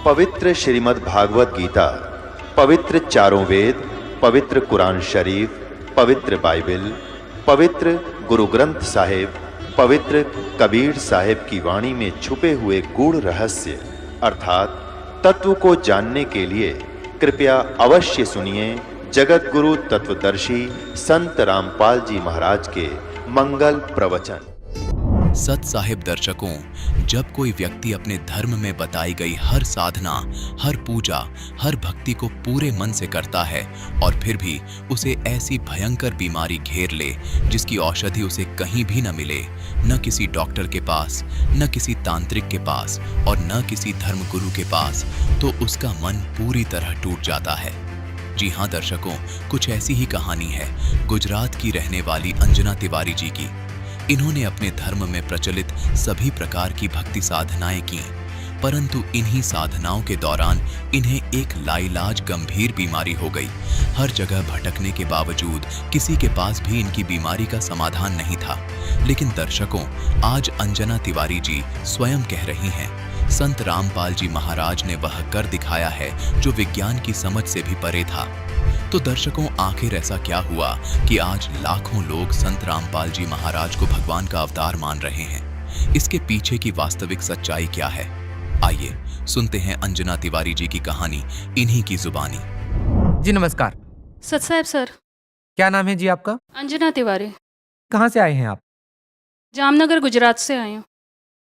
पवित्र श्रीमद् भागवत गीता, पवित्र चारों वेद, पवित्र कुरान शरीफ, पवित्र बाइबल, पवित्र गुरु ग्रंथ साहिब, पवित्र कबीर साहिब की वाणी में छुपे हुए गूढ़ रहस्य अर्थात तत्व को जानने के लिए कृपया अवश्य सुनिए जगत गुरु तत्वदर्शी संत रामपाल जी महाराज के मंगल प्रवचन। सत साहिब दर्शकों, जब कोई व्यक्ति अपने धर्म में बताई गई हर साधना, हर पूजा, हर भक्ति को पूरे मन से करता है और फिर भी उसे ऐसी भयंकर बीमारी घेर ले जिसकी औषधि उसे कहीं भी न मिले, न किसी डॉक्टर के पास, न किसी तांत्रिक के पास और न किसी धर्मगुरु के पास, तो उसका मन पूरी तरह टूट जाता है। जी हाँ दर्शकों, कुछ ऐसी ही कहानी है गुजरात की रहने वाली अंजना तिवारी जी की। इन्होंने अपने धर्म में प्रचलित सभी प्रकार की भक्ति साधनाएं की, परंतु इन्हीं साधनाओं के दौरान इन्हें एक लाइलाज गंभीर बीमारी हो गई। हर जगह भटकने के बावजूद किसी के पास भी इनकी बीमारी का समाधान नहीं था। लेकिन दर्शकों, आज अंजना तिवारी जी स्वयं कह रही हैं, संत रामपाल जी महाराज ने वह कर दिखाया है जो विज्ञान की समझ से भी परे था। तो दर्शकों, आखिर ऐसा क्या हुआ कि आज लाखों लोग संत रामपाल जी महाराज को भगवान का अवतार मान रहे हैं? इसके पीछे की वास्तविक सच्चाई क्या है? आइए सुनते हैं अंजना तिवारी जी की कहानी इन्हीं की जुबानी। जी नमस्कार। सत साहब सर। क्या नाम है जी आपका? अंजना तिवारी। कहाँ से आए हैं आप? जामनगर गुजरात से आई हूँ।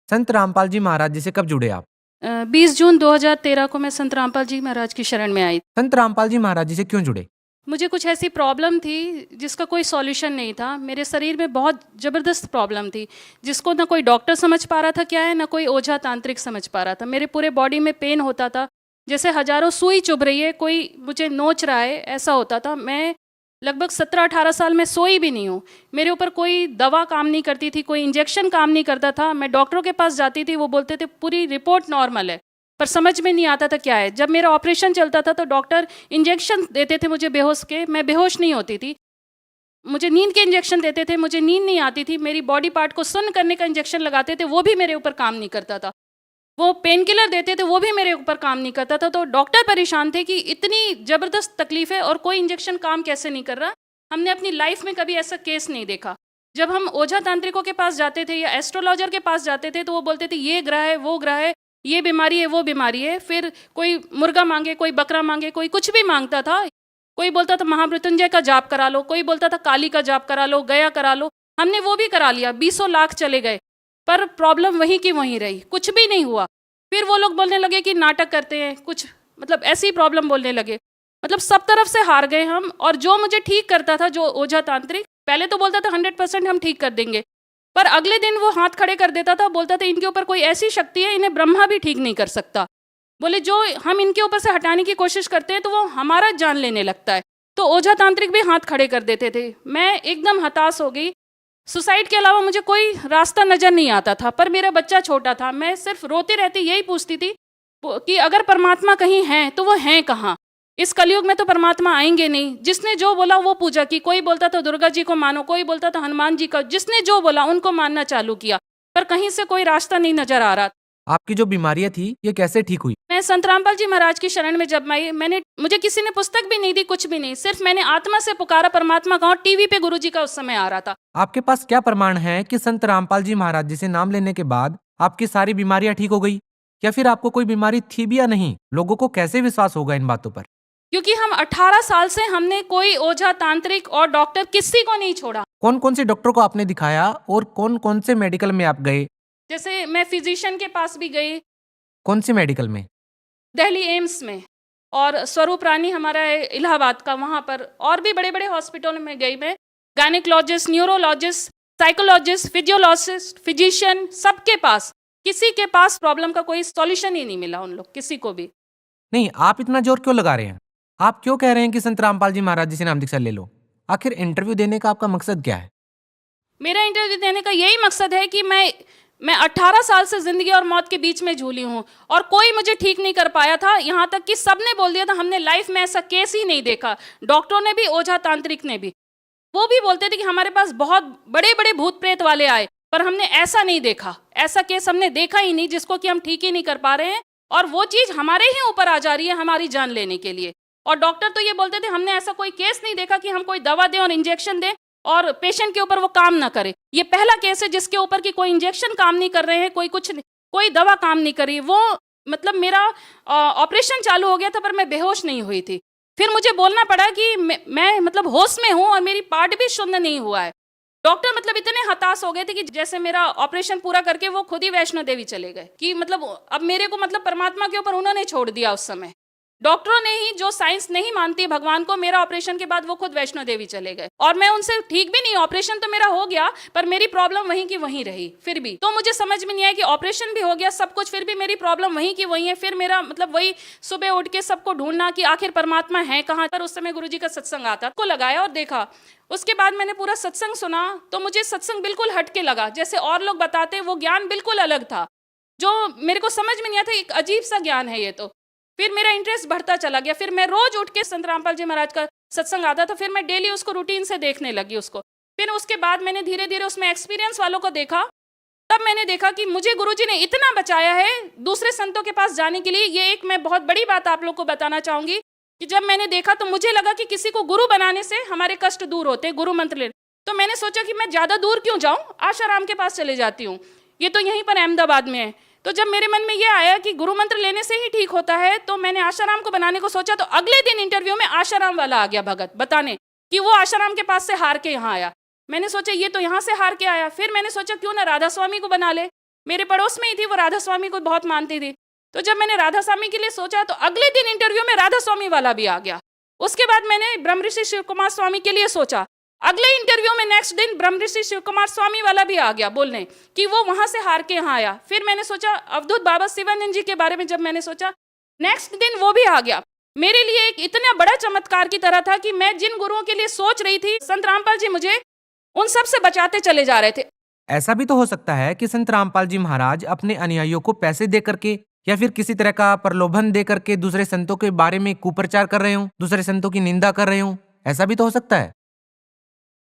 संत रामपाल जी महाराज जी से कब जुड़े आप? 20 जून 2013 को मैं संत रामपाल जी महाराज की शरण में आई। संत रामपाल जी महाराज जी से क्यों जुड़े? मुझे कुछ ऐसी प्रॉब्लम थी जिसका कोई सॉल्यूशन नहीं था। मेरे शरीर में बहुत ज़बरदस्त प्रॉब्लम थी जिसको ना कोई डॉक्टर समझ पा रहा था क्या है, ना कोई ओझा तांत्रिक समझ पा रहा था। मेरे पूरे बॉडी में पेन होता था, जैसे हजारों सुई चुभ रही है, कोई मुझे नोच रहा है, ऐसा होता था। मैं लगभग 17-18 साल में सोई भी नहीं हूँ। मेरे ऊपर कोई दवा काम नहीं करती थी, कोई इंजेक्शन काम नहीं करता था। मैं डॉक्टरों के पास जाती थी, वो बोलते थे पूरी रिपोर्ट नॉर्मल है, पर समझ में नहीं आता था क्या है। जब मेरा ऑपरेशन चलता था तो डॉक्टर इंजेक्शन देते थे मुझे बेहोश के, मैं बेहोश नहीं होती थी। मुझे नींद के इंजेक्शन देते थे, मुझे नींद नहीं आती थी। मेरी बॉडी पार्ट को सुन्न करने का इंजेक्शन लगाते थे, वो भी मेरे ऊपर काम नहीं करता था। वो पेन किलर देते थे, वो भी मेरे ऊपर काम नहीं करता था। तो डॉक्टर परेशान थे कि इतनी ज़बरदस्त तकलीफ है और कोई इंजेक्शन काम कैसे नहीं कर रहा। हमने अपनी लाइफ में कभी ऐसा केस नहीं देखा। जब हम ओझा तांत्रिकों के पास जाते थे या एस्ट्रोलॉजर के पास जाते थे तो वो बोलते थे ये ग्रह है, वो ग्रह है, ये बीमारी है, वो बीमारी है। फिर कोई मुर्गा मांगे, कोई बकरा मांगे, कोई कुछ भी मांगता था। कोई बोलता था महामृत्युंजय का जाप करा लो, कोई बोलता था काली का जाप करा लो, गया करा लो। हमने वो भी करा लिया, 20 लाख चले गए, पर प्रॉब्लम वहीं की वहीं रही, कुछ भी नहीं हुआ। फिर वो लोग बोलने लगे कि नाटक करते हैं कुछ, मतलब ऐसी प्रॉब्लम बोलने लगे। मतलब सब तरफ से हार गए हम। और जो मुझे ठीक करता था, जो ओझा तांत्रिक, पहले तो बोलता था 100% हम ठीक कर देंगे, पर अगले दिन वो हाथ खड़े कर देता था, बोलता था इनके ऊपर कोई ऐसी शक्ति है, इन्हें ब्रह्मा भी ठीक नहीं कर सकता। बोले जो हम इनके ऊपर से हटाने की कोशिश करते हैं तो वो हमारा जान लेने लगता है। तो ओझा तांत्रिक भी हाथ खड़े कर देते थे। मैं एकदम हताश हो गई। सुसाइड के अलावा मुझे कोई रास्ता नजर नहीं आता था, पर मेरा बच्चा छोटा था। मैं सिर्फ रोती रहती, यही पूछती थी कि अगर परमात्मा कहीं है तो वो हैं कहाँ? इस कलयुग में तो परमात्मा आएंगे नहीं। जिसने जो बोला वो पूजा की। कोई बोलता था दुर्गा जी को मानो, कोई बोलता था हनुमान जी का। जिसने जो बोला उनको मानना चालू किया, पर कहीं से कोई रास्ता नहीं नजर आ रहा। आपकी जो बीमारियां थी ये कैसे ठीक हुई? मैं संत रामपाल जी महाराज की शरण में जब आई, मुझे किसी ने पुस्तक भी नहीं दी, कुछ भी नहीं। सिर्फ मैंने आत्मा से पुकारा परमात्मा का। टीवी पे गुरुजी का उस समय आ रहा था। आपके पास क्या प्रमाण है कि संत रामपाल जी महाराज जी से नाम लेने के बाद आपकी सारी बीमारियां ठीक हो गई, या फिर आपको कोई बीमारी थी भी या नहीं? लोगों को कैसे विश्वास होगा इन बातों पर? क्योंकि हम 18 साल से हमने कोई ओझा तांत्रिक और डॉक्टर किसी को नहीं छोड़ा। कौन कौन से डॉक्टर को आपने दिखाया और कौन कौन से मेडिकल में आप गए? जैसे मैं फिजिशियन के पास भी गई। कौन से मेडिकल में? दिल्ली एम्स में, और स्वरूप रानी हमारा है इलाहाबाद का, वहाँ पर। और भी बड़े बड़े हॉस्पिटल में गई मैं। Gynaecologist, neurologist, psychologist, physiologist, physician, सबके पास। किसी के पास प्रॉब्लम का कोई सॉल्यूशन ही नहीं मिला उन लोग, किसी को भी नहीं। आप इतना जोर क्यों लगा रहे हैं? आप क्यों कह रहे हैं कि संत रामपाल जी महाराज जी से नाम दीक्षा ले लो? आखिर इंटरव्यू देने का आपका मकसद क्या है? मेरा इंटरव्यू देने का यही मकसद है कि मैं 18 साल से जिंदगी और मौत के बीच में झूली हूँ और कोई मुझे ठीक नहीं कर पाया था। यहाँ तक कि सबने बोल दिया था हमने लाइफ में ऐसा केस ही नहीं देखा। डॉक्टरों ने भी, ओझा तांत्रिक ने भी, वो भी बोलते थे कि हमारे पास बहुत बड़े बड़े भूत प्रेत वाले आए, पर हमने ऐसा नहीं देखा, ऐसा केस हमने देखा ही नहीं जिसको कि हम ठीक ही नहीं कर पा रहे हैं। और वो चीज़ हमारे ही ऊपर आ जा रही है हमारी जान लेने के लिए। और डॉक्टर तो ये बोलते थे हमने ऐसा कोई केस नहीं देखा कि हम कोई दवा दें और इंजेक्शन दें और पेशेंट के ऊपर वो काम ना करे। ये पहला केस है जिसके ऊपर कि कोई इंजेक्शन काम नहीं कर रहे हैं, कोई दवा काम नहीं कर रही। वो मतलब मेरा ऑपरेशन चालू हो गया था पर मैं बेहोश नहीं हुई थी। फिर मुझे बोलना पड़ा कि मैं मतलब होश में हूँ और मेरी पार्ट भी शुद्ध नहीं हुआ है। डॉक्टर मतलब इतने हताश हो गए थे कि जैसे मेरा ऑपरेशन पूरा करके वो खुद ही वैष्णो देवी चले गए कि मतलब अब मेरे को मतलब परमात्मा के ऊपर उन्होंने छोड़ दिया। उस समय डॉक्टरों ने ही, जो साइंस नहीं मानती है भगवान को, मेरा ऑपरेशन के बाद वो खुद वैष्णो देवी चले गए और मैं उनसे ठीक भी नहीं। ऑपरेशन तो मेरा हो गया पर मेरी प्रॉब्लम वहीं की वहीं रही। फिर भी तो मुझे समझ में नहीं आया कि ऑपरेशन भी हो गया सब कुछ, फिर भी मेरी प्रॉब्लम वहीं की वहीं है। फिर मेरा मतलब वही सुबह उठ के सबको ढूंढना कि आखिर परमात्मा है कहाँ पर। उस समय गुरुजी का सत्संग आता को लगाया और देखा। उसके बाद मैंने पूरा सत्संग सुना तो मुझे सत्संग बिल्कुल हटके लगा। जैसे और लोग बताते वो ज्ञान बिल्कुल अलग था जो मेरे को समझ में नहीं आता। एक अजीब सा ज्ञान है ये तो। फिर मेरा इंटरेस्ट बढ़ता चला गया। फिर मैं रोज उठ के संत रामपाल जी महाराज का सत्संग आता था, फिर मैं डेली उसको रूटीन से देखने लगी उसको। फिर उसके बाद मैंने धीरे धीरे उसमें एक्सपीरियंस वालों को देखा। तब मैंने देखा कि मुझे गुरुजी ने इतना बचाया है दूसरे संतों के पास जाने के लिए। ये एक मैं बहुत बड़ी बात आप लोग को बताना चाहूंगी कि जब मैंने देखा तो मुझे लगा कि किसी को गुरु बनाने से हमारे कष्ट दूर होते, गुरु मंत्र ले। तो मैंने सोचा कि मैं ज़्यादा दूर क्यों जाऊँ, आशाराम के पास चले जाती हूँ, ये तो यहीं पर अहमदाबाद में है। तो जब मेरे मन में ये आया कि गुरु मंत्र लेने से ही ठीक होता है तो मैंने आशाराम को बनाने को सोचा। तो अगले दिन इंटरव्यू में आशाराम वाला आ गया भगत बताने कि वो आशाराम के पास से हार के यहाँ आया। मैंने सोचा ये तो यहाँ से हार के आया। फिर मैंने सोचा क्यों ना राधा स्वामी को बना ले, मेरे पड़ोस में ही थी वो, राधा स्वामी को बहुत मानती थी। तो जब मैंने राधा स्वामी के लिए सोचा तो अगले दिन इंटरव्यू में राधा स्वामी वाला भी आ गया। उसके बाद मैंने ब्रह्मऋषि शिव कुमार स्वामी के लिए सोचा। अगले इंटरव्यू में नेक्स्ट दिन ब्रह्मऋषि शिव कुमार स्वामी वाला भी आ गया बोलने कि वो वहां से हार के यहाँ आया। फिर मैंने सोचा अवधूत बाबा शिवानंद जी के बारे में जब मैंने सोचा, नेक्स्ट दिन वो भी आ गया। मेरे लिए एक इतना बड़ा चमत्कार की तरह था कि मैं जिन गुरुओं के लिए सोच रही थी संत रामपाल जी मुझे उन सब से बचाते चले जा रहे थे। ऐसा भी तो हो सकता है कि संत रामपाल जी महाराज अपने अनुयायियों को पैसे दे करके या फिर किसी तरह का प्रलोभन दे करके दूसरे संतों के बारे में कुप्रचार कर रहे हो, दूसरे संतों की निंदा कर रहे हो। ऐसा भी तो हो सकता है।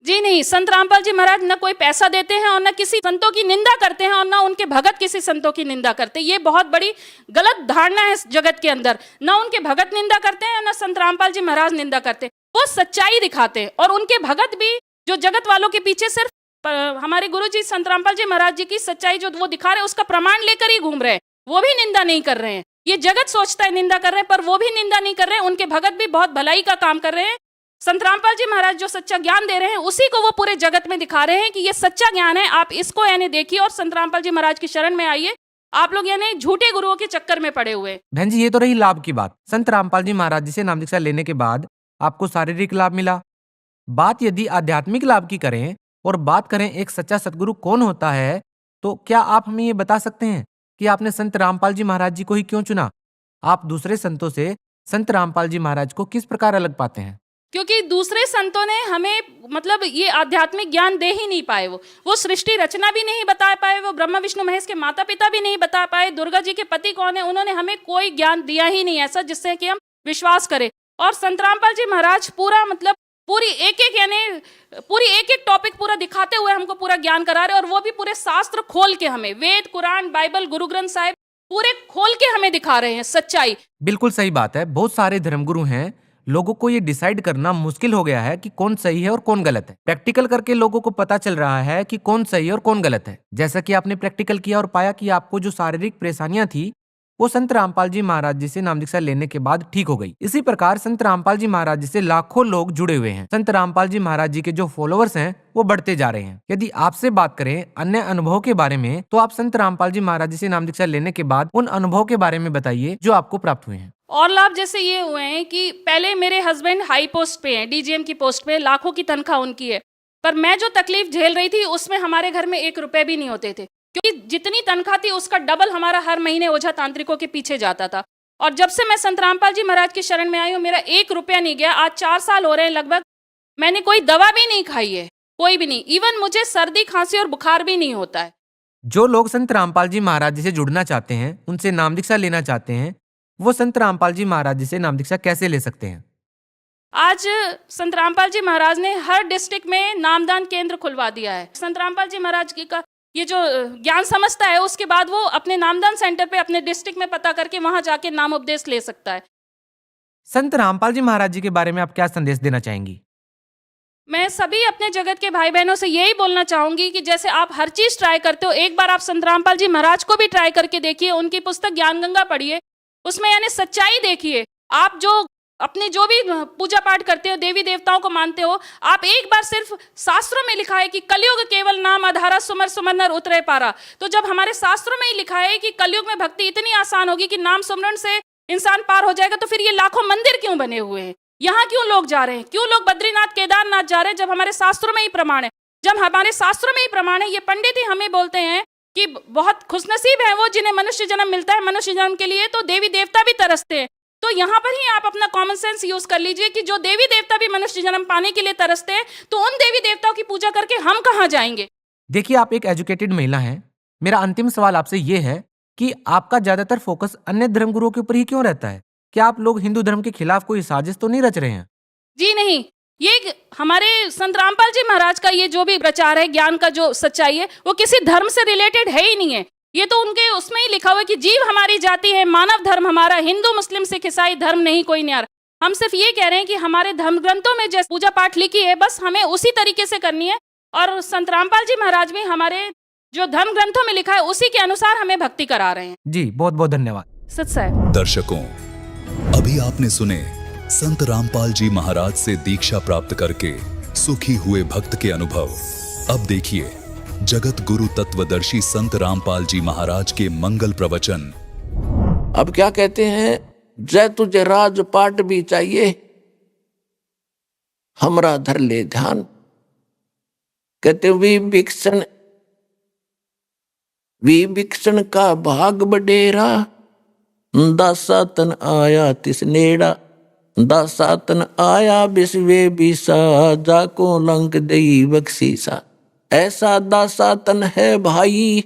जी नहीं, संत रामपाल जी महाराज न कोई पैसा देते हैं और न किसी संतों की निंदा करते हैं और न उनके भगत किसी संतों की निंदा करते। ये बहुत बड़ी गलत धारणा है इस जगत के अंदर। न उनके भगत निंदा करते हैं न संत रामपाल जी महाराज निंदा करते। वो सच्चाई दिखाते हैं और उनके भगत भी जो जगत वालों के पीछे सिर्फ हमारे गुरु जी संत रामपाल जी महाराज जी की सच्चाई जो वो दिखा रहे हैं उसका प्रमाण लेकर ही घूम रहे हैं। वो भी निंदा नहीं कर रहे हैं। ये जगत सोचता है निंदा कर रहे हैं पर वो भी निंदा नहीं कर रहे हैं। उनके भगत भी बहुत भलाई का काम कर रहे हैं। संत रामपाल जी महाराज जो सच्चा ज्ञान दे रहे हैं उसी को वो पूरे जगत में दिखा रहे हैं कि ये सच्चा ज्ञान है, आप इसको यानी देखिए और संत रामपाल जी महाराज की शरण में आइए। आप लोग यानी झूठे गुरुओं के चक्कर में पड़े हुए। बहन जी, ये तो रही लाभ की बात। संत रामपाल जी महाराज जी से नाम दीक्षा लेने के बाद आपको शारीरिक लाभ मिला। बात यदि आध्यात्मिक लाभ की करें और बात करें एक सच्चा सतगुरु कौन होता है, तो क्या आप हमें ये बता सकते हैं कि आपने संत रामपाल जी महाराज जी को ही क्यों चुना? आप दूसरे संतों से संत रामपाल जी महाराज को किस प्रकार अलग पाते हैं? क्योंकि दूसरे संतों ने हमें मतलब ये आध्यात्मिक ज्ञान दे ही नहीं पाए। वो सृष्टि रचना भी नहीं बता पाए। वो ब्रह्मा विष्णु महेश के माता पिता भी नहीं बता पाए। दुर्गा जी के पति कौन है, उन्होंने हमें कोई ज्ञान दिया ही नहीं ऐसा जिससे कि हम विश्वास करें। और संत रामपाल जी महाराज पूरा मतलब पूरी एक एक टॉपिक पूरा दिखाते हुए हमको पूरा ज्ञान करा रहे और वो भी पूरे शास्त्र खोल के हमें, वेद, कुरान, बाइबल, गुरु ग्रंथ साहिब पूरे खोल के हमें दिखा रहे हैं सच्चाई। बिल्कुल सही बात है। बहुत सारे धर्मगुरु हैं, लोगों को ये डिसाइड करना मुश्किल हो गया है कि कौन सही है और कौन गलत है। प्रैक्टिकल करके लोगों को पता चल रहा है कि कौन सही है और कौन गलत है। जैसा कि आपने प्रैक्टिकल किया और पाया कि आपको जो शारीरिक परेशानियां थी वो संत रामपाल जी महाराज जी से नाम दीक्षा लेने के बाद ठीक हो गई। इसी प्रकार संत रामपाल जी महाराज जी से लाखों लोग जुड़े हुए हैं। संत रामपाल जी महाराज जी के जो फॉलोअर्स हैं वो बढ़ते जा रहे हैं। यदि आपसे बात करें अन्य अनुभव के बारे में, तो आप संत रामपाल जी महाराज जी से नाम दीक्षा लेने के बाद उन अनुभव के बारे में बताइए जो आपको प्राप्त हुए हैं। और लाभ जैसे ये हुए हैं कि पहले मेरे हस्बैंड हाई पोस्ट पे हैं, डीजीएम की पोस्ट पे, लाखों की तनख्वाह उनकी है। पर मैं जो तकलीफ झेल रही थी उसमें हमारे घर में 1 रुपए भी नहीं होते थे, क्योंकि जितनी तनख्वाह थी उसका डबल हमारा हर महीने ओझा तांत्रिकों के पीछे जाता था। और जब से मैं संत रामपाल जी महाराज की शरण में आई हूँ मेरा 1 रुपया नहीं गया। आज 4 साल हो रहे हैं लगभग। मैंने कोई दवा भी नहीं खाई है, कोई भी नहीं। इवन मुझे सर्दी, खांसी और बुखार भी नहीं होता है। जो लोग संत रामपाल जी महाराज जी से जुड़ना चाहते हैं, उनसे नाम दीक्षा लेना चाहते हैं, वो संत रामपाल जी महाराज जी से नाम दीक्षा कैसे ले सकते हैं? आज संत रामपाल जी महाराज ने हर डिस्ट्रिक्ट में नामदान केंद्र खुलवा दिया है। संत रामपाल जी महाराज की ये जो ज्ञान समझता है उसके बाद वो अपने नामदान सेंटर पे अपने डिस्ट्रिक्ट में पता करके वहां जाके नाम उपदेश ले सकता है। संत रामपाल जी महाराज जी के बारे में आप क्या संदेश देना चाहेंगी? मैं सभी अपने जगत के भाई बहनों से यही बोलना चाहूंगी कि जैसे आप हर चीज ट्राई करते हो, एक बार आप संत रामपाल जी महाराज को भी ट्राई करके देखिए, उनकी पुस्तक ज्ञान गंगा पढ़िए, उसमें यानी सच्चाई देखिए। आप जो अपने जो भी पूजा पाठ करते हो, देवी देवताओं को मानते हो, आप एक बार सिर्फ शास्त्रों में लिखा है कि कलयुग केवल नाम आधारा सुमर सुमर नर उतरे पारा। तो जब हमारे शास्त्रों में ही लिखा है कि कलयुग में भक्ति इतनी आसान होगी कि नाम सुमरण से इंसान पार हो जाएगा, तो फिर ये लाखों मंदिर क्यों बने हुए हैं? यहाँ क्यों लोग जा रहे हैं? क्यों लोग बद्रीनाथ केदारनाथ जा रहे हैं जब हमारे शास्त्रों में ही प्रमाण है? जब हमारे शास्त्रों में ही प्रमाण है, ये पंडित ही हमें बोलते हैं कि बहुत खुशनसीब है वो जिन्हें मनुष्य जन्म मिलता है मनुष्य जन्म के लिए, तो देवी देवता भी तरसते हैं। तो यहाँ पर ही आप अपना कॉमन सेंस यूज कर लीजिए कि जो देवी देवता भी मनुष्य जन्म पाने के लिए तरसते हैं, तो उन देवी देवताओं की पूजा करके हम कहाँ जाएंगे? देखिए, आप एक एजुकेटेड महिला हैं। मेरा अंतिम सवाल आपसे ये है कि आपका ज्यादातर फोकस अन्य धर्मगुरुओं के ऊपर ही क्यों रहता है? क्या आप लोग हिंदू धर्म के खिलाफ कोई साजिश तो नहीं रच रहे हैं? जी नहीं, ये हमारे संत रामपाल जी महाराज का ये जो भी प्रचार है, ज्ञान का जो सच्चाई है, वो किसी धर्म से रिलेटेड है ही नहीं है। ये तो उनके उसमें ही लिखा हुआ है कि जीव हमारी जाति है, मानव धर्म हमारा, हिंदू मुस्लिम सिख ईसाई धर्म नहीं कोई न्यारा। हम सिर्फ ये कह रहे हैं कि हमारे धर्म ग्रंथों में जैसे पूजा पाठ लिखी है, बस हमें उसी तरीके से करनी है। और संत रामपाल जी महाराज भी हमारे जो धर्म ग्रंथों में लिखा है उसी के अनुसार हमें भक्ति करा रहे हैं। जी, बहुत बहुत धन्यवाद। सत साहिब। दर्शकों, अभी आपने सुने संत रामपाल जी महाराज से दीक्षा प्राप्त करके सुखी हुए भक्त के अनुभव। अब देखिए जगत गुरु तत्वदर्शी संत रामपाल जी महाराज के मंगल प्रवचन। अब क्या कहते हैं, जय तुझे राजपाट भी चाहिए, हमरा धर ले ध्यान। कहते विभीषण का भाग बडेरा, दासा तन आया तिस नेड़ा। दासा तन आया बिस्वे बिसा, जाको लंक दई बख्शीसा। ऐसा दासा तन है भाई,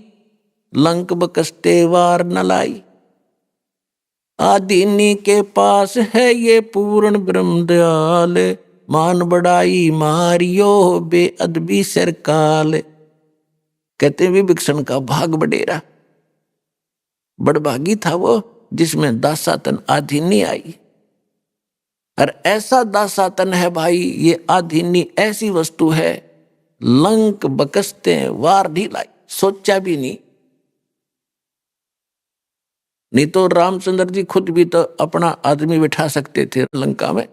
लंक बकस्ते वार न लाई। आदीनी के पास है ये पूर्ण ब्रह्म दयाल, मान बढ़ाई मारियो बेअदबी सरकाल। कहते विभीषण का भाग बडेरा, बड़भागी था वो जिसमें दासातन आधीनी आई। और ऐसा दासातन है भाई, ये आधीनी ऐसी वस्तु है, लंक बकसते वार नहीं लाई। सोचा भी नहीं तो रामचंद्र जी खुद भी तो अपना आदमी बिठा सकते थे लंका में,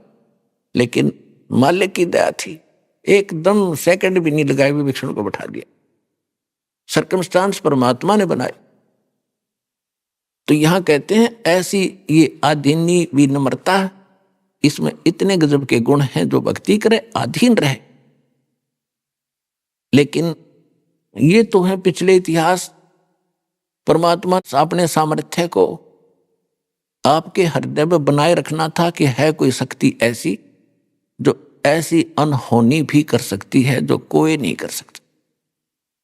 लेकिन मालिक की दया थी, एकदम सेकंड भी नहीं लगाए, विभीषण को बिठा दिया। सर्कमस्टांस परमात्मा ने बनाए। तो यहां कहते हैं ऐसी ये आधीनी विनम्रता, इसमें इतने गजब के गुण हैं, जो भक्ति करे आधीन रहे। लेकिन ये तो है पिछले इतिहास। परमात्मा अपने सामर्थ्य को आपके हृदय में बनाए रखना था कि है कोई शक्ति ऐसी जो ऐसी अनहोनी भी कर सकती है जो कोई नहीं कर सकता।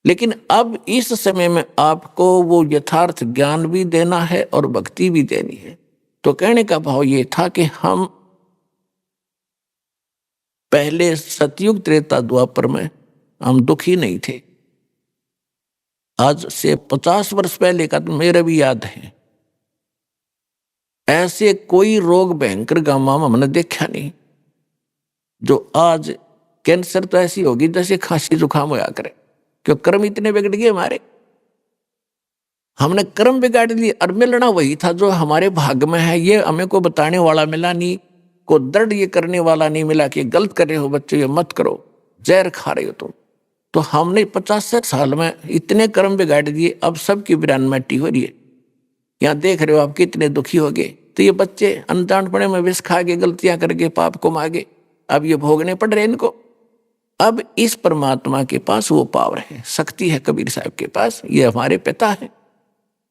लेकिन अब इस समय में आपको वो यथार्थ ज्ञान भी देना है और भक्ति भी देनी है। तो कहने का भाव ये था कि हम पहले सतयुग त्रेता द्वापर में हम दुखी नहीं थे। आज से 50 वर्ष पहले का तो मेरे भी याद है, ऐसे कोई रोग भयंकर गामा में हमने देखा नहीं। जो आज कैंसर तो ऐसी होगी जैसे खांसी जुकाम होया करे, क्यों कर्म इतने बिगड़ गए हमारे। हमने कर्म बिगाड़ लिए और मिलना वही था जो हमारे भाग में है। ये हमें को बताने वाला मिला नहीं, को दर्द ये करने वाला नहीं मिला कि गलत कर रहे हो बच्चों, ये मत करो, जहर खा रहे हो तुम। तो हमने 50 साल में इतने कर्म बिगाड़ दिए, अब सबकी बिरानमेटी हो रही है। यहाँ देख रहे हो आप कितने दुखी हो गए। तो ये बच्चे अनजानपने में विष खा के गलतियां करके पाप को मांगे, अब ये भोगने पड़ रहे इनको। अब इस परमात्मा के पास वो पावर है, शक्ति है कबीर साहब के पास, ये हमारे पिता है।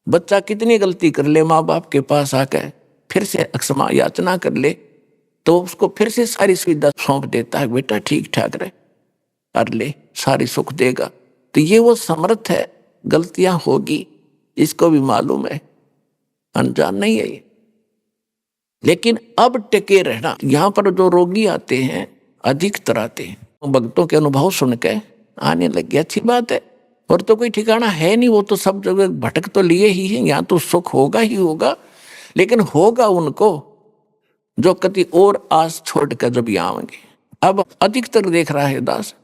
बच्चा कितनी गलती कर ले, माँ बाप के पास आकर फिर से क्षमा याचना कर ले, तो उसको फिर से सारी सुविधा सौंप देता है, बेटा ठीक ठाक रहे, कर ले, सारी सुख देगा। तो ये वो समर्थ है। गलतियां होगी, इसको भी मालूम है, अनजान नहीं है ये। लेकिन अब टिके रहना, यहाँ पर जो रोगी आते हैं अधिकतर आते हैं, भक्तों के अनुभव सुन के आने लग गया, अच्छी बात है। और तो कोई ठिकाना है नहीं, वो तो सब जगह भटक तो लिए ही है। यहाँ तो सुख होगा ही होगा, लेकिन होगा उनको जो कति और आस छोड़कर जब यहाँ आएंगे। अब अधिकतर देख रहा है दास,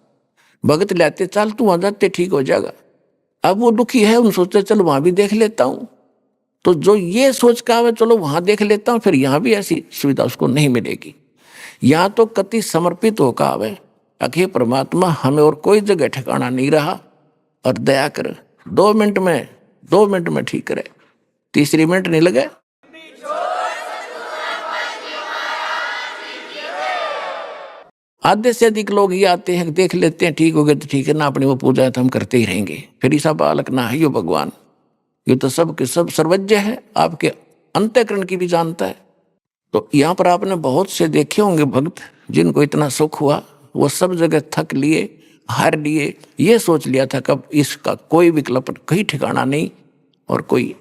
भगत लेते चल तू वहां जाते ठीक हो जाएगा। अब वो दुखी है, उन सोचते चलो वहां भी देख लेता हूं। तो जो ये सोच का है चलो वहां देख लेता हूं, फिर यहाँ भी ऐसी सुविधा उसको नहीं मिलेगी। यहाँ तो कति समर्पित होकर आवे, अखे परमात्मा हमें और कोई जगह ठिकाना नहीं रहा, और दया कर 2 मिनट में ठीक करे, 3 मिनट नहीं लगे। आधे से अधिक लोग ये आते हैं, देख लेते हैं ठीक हो गए तो ठीक है ना, अपनी वो पूजा है तो हम करते ही रहेंगे। फिर ऐसा बालक ना है यो भगवान, ये तो सब के सब सर्वज्ञ है, आपके अंतःकरण की भी जानता है। तो यहाँ पर आपने बहुत से देखे होंगे भक्त जिनको इतना सुख हुआ, वो सब जगह थक लिए, हार लिए, ये सोच लिया था कब इसका कोई विकल्प, कहीं ठिकाना नहीं और कोई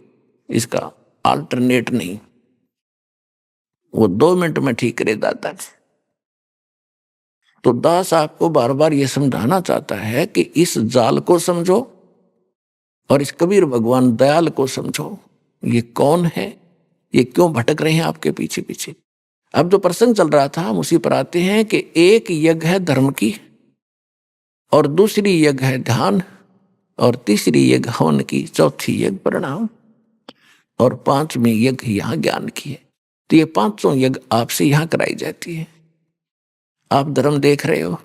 इसका अल्टरनेट नहीं। वो 2 मिनट में ठीक करे दाता। तो दास आपको बार बार ये समझाना चाहता है कि इस जाल को समझो और इस कबीर भगवान दयाल को समझो। ये कौन है, ये क्यों भटक रहे हैं आपके पीछे पीछे। अब जो प्रसंग चल रहा था हम उसी पर आते हैं कि एक यज्ञ है धर्म की, और दूसरी यज्ञ है ध्यान, और तीसरी यज्ञ हवन की, चौथी यज्ञ प्रणाम, और 5वीं यज्ञ यहाँ ज्ञान की है। तो ये 5 यज्ञ आपसे यहाँ कराई जाती है। आप धर्म देख रहे हो,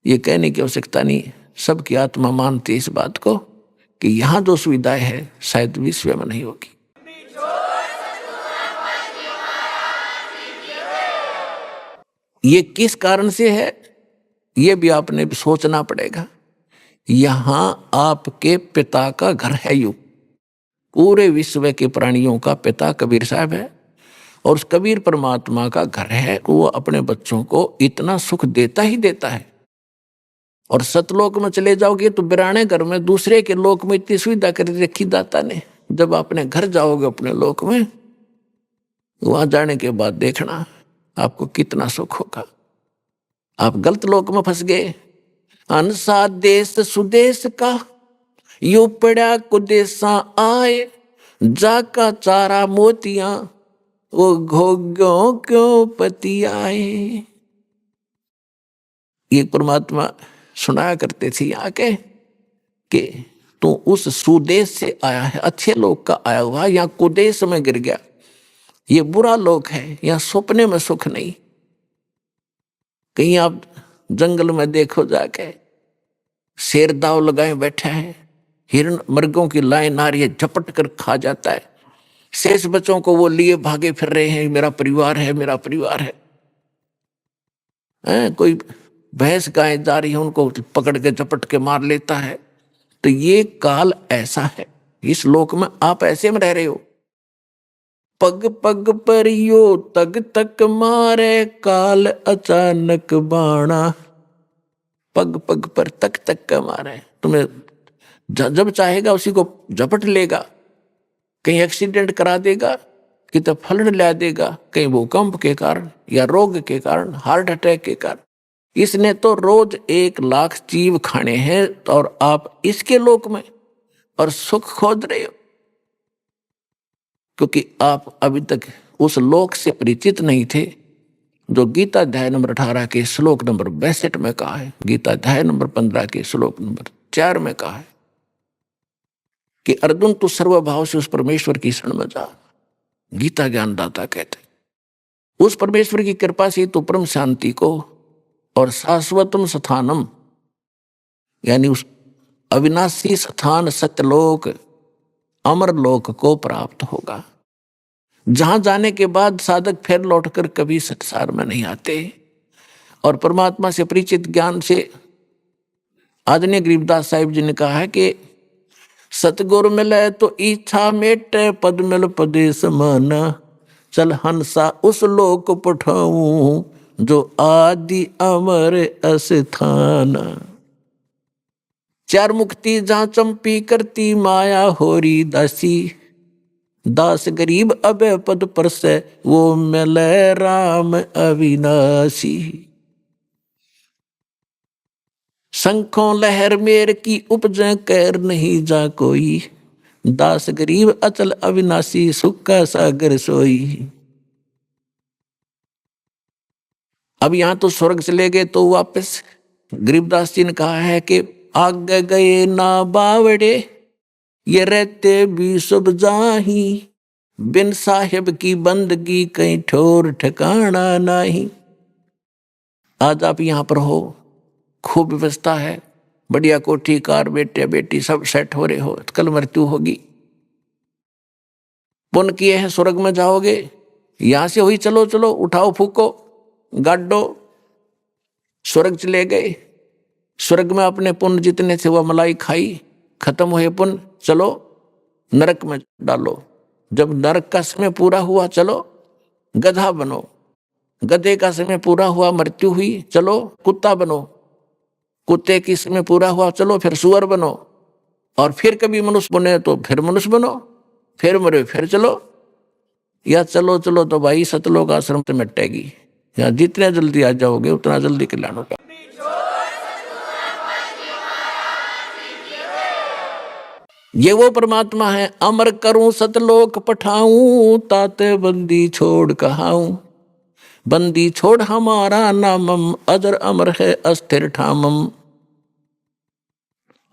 ये कहने की आवश्यकता नहीं, सबकी आत्मा मानती है इस बात को कि यहाँ जो सुविधाएं है शायद विश्व में नहीं होगी। ये किस कारण से है, ये भी आपने सोचना पड़ेगा। यहाँ आपके पिता का घर है, यू पूरे विश्व के प्राणियों का पिता कबीर साहब है, और उस कबीर परमात्मा का घर है। वो अपने बच्चों को इतना सुख देता ही देता है। और सतलोक में चले जाओगे तो बिराने घर में, दूसरे के लोक में इतनी सुविधा कर रखी दाता ने। जब अपने घर जाओगे अपने लोक में, वहां जाने के बाद देखना आपको कितना सुख होगा। आप गलत लोक में फंस गए। अनसा देश सुदेश का यू पड़ा कुदेशा आए, जाका चारा मोतियां वो घोग्यों क्यों पति आए। ये परमात्मा सुनाया करते थे आके कि तू उस सुदेश से आया है, अच्छे लोग का आया हुआ, या कुदेश में गिर गया, ये बुरा लोग है, या सपने में सुख नहीं। कहीं आप जंगल में देखो जाके, शेर दाव लगाए बैठा है, हिरण मृगों की लाइन आ रही है, झपट कर खा जाता है। शेष बच्चों को वो लिए भागे फिर रहे हैं, मेरा परिवार है, मेरा परिवार है। कोई भैंस गाय जा रही है, उनको पकड़ के झपट के मार लेता है। तो ये काल ऐसा है, इस लोक में आप ऐसे में रह रहे हो। पग पग पर यो तग तक मारे, काल अचानक बाणा। पग पग पर तक तक का मारे, तुम्हें जब चाहेगा उसी को झपट लेगा। कहीं एक्सीडेंट करा देगा, कितना फ्लड ला देगा, कहीं भूकंप के कारण या रोग के कारण, हार्ट अटैक के कारण। इसने तो रोज 1 लाख जीव खाने हैं, और आप इसके लोक में और सुख खोज रहे हो, क्योंकि आप अभी तक उस लोक से परिचित नहीं थे जो गीता अध्याय नंबर 18 के श्लोक नंबर 62 में कहा है। गीता अध्याय नंबर 15 के श्लोक नंबर 4 में कहा है कि अर्जुन तू सर्वभाव से उस परमेश्वर की शरण में जा। गीता ज्ञानदाता कहते उस परमेश्वर की कृपा से तो परम शांति को और शाश्वतम स्थानम, यानी उस अविनाशी स्थान सत्यलोक अमर लोक को प्राप्त होगा, जहां जाने के बाद साधक फिर लौटकर कभी संसार में नहीं आते। और परमात्मा से परिचित ज्ञान से आदरणीय गरीबदास साहिब जी ने कहा है कि सतगुरु मिले तो इच्छा मेटे, पद मिल पदे समाना, चल हंसा उस लोक पठाऊं जो आदि अमर अस्थाना। 4 मुक्ति जहां चंपी करती माया होरी दासी, दास गरीब अबे पद पर से वो मिले राम अविनाशी। शंखों लहर मेर की उपज कैर नहीं जा कोई, दास गरीब अचल अविनाशी सुख का सागर सोई। अब यहां तो स्वर्ग चले गए, तो वापस गरीबदास जी ने कहा है कि आगे गए ना बावड़े, ये रहते भी सब जाही, बिन साहिब की बंदगी कहीं ठोर ठिकाना नहीं। आज आप यहां पर हो, खूब व्यवस्था है, बढ़िया कोठी कार, बेटे बेटी सब सेट हो रहे हो, कल मृत्यु होगी, पुण्य किए हैं स्वर्ग में जाओगे। यहां से हुई चलो चलो उठाओ फूको गाडो, स्वर्ग चले गए। स्वर्ग में अपने पुण्य जितने थे वह मलाई खाई, खत्म हुए पुण्य, चलो नरक में डालो। जब नरक का समय पूरा हुआ, चलो गधा बनो। गधे का समय पूरा हुआ, मृत्यु हुई, चलो कुत्ता बनो। कुत्ते की समय पूरा हुआ, चलो फिर सुअर बनो। और फिर कभी मनुष्य बने तो फिर मनुष्य बनो, फिर मरे फिर चलो। या चलो चलो तो भाई सतलोक आश्रम से मिटेगी। या जितने जल्दी आ जाओगे उतना जल्दी कल्याण होगा। ये वो परमात्मा है, अमर करूं सतलोक पठाऊं, ताते बंदी छोड़ कहाऊं। बंदी छोड़ हमारा नामम, अजर अमर है अस्थिर ठामम।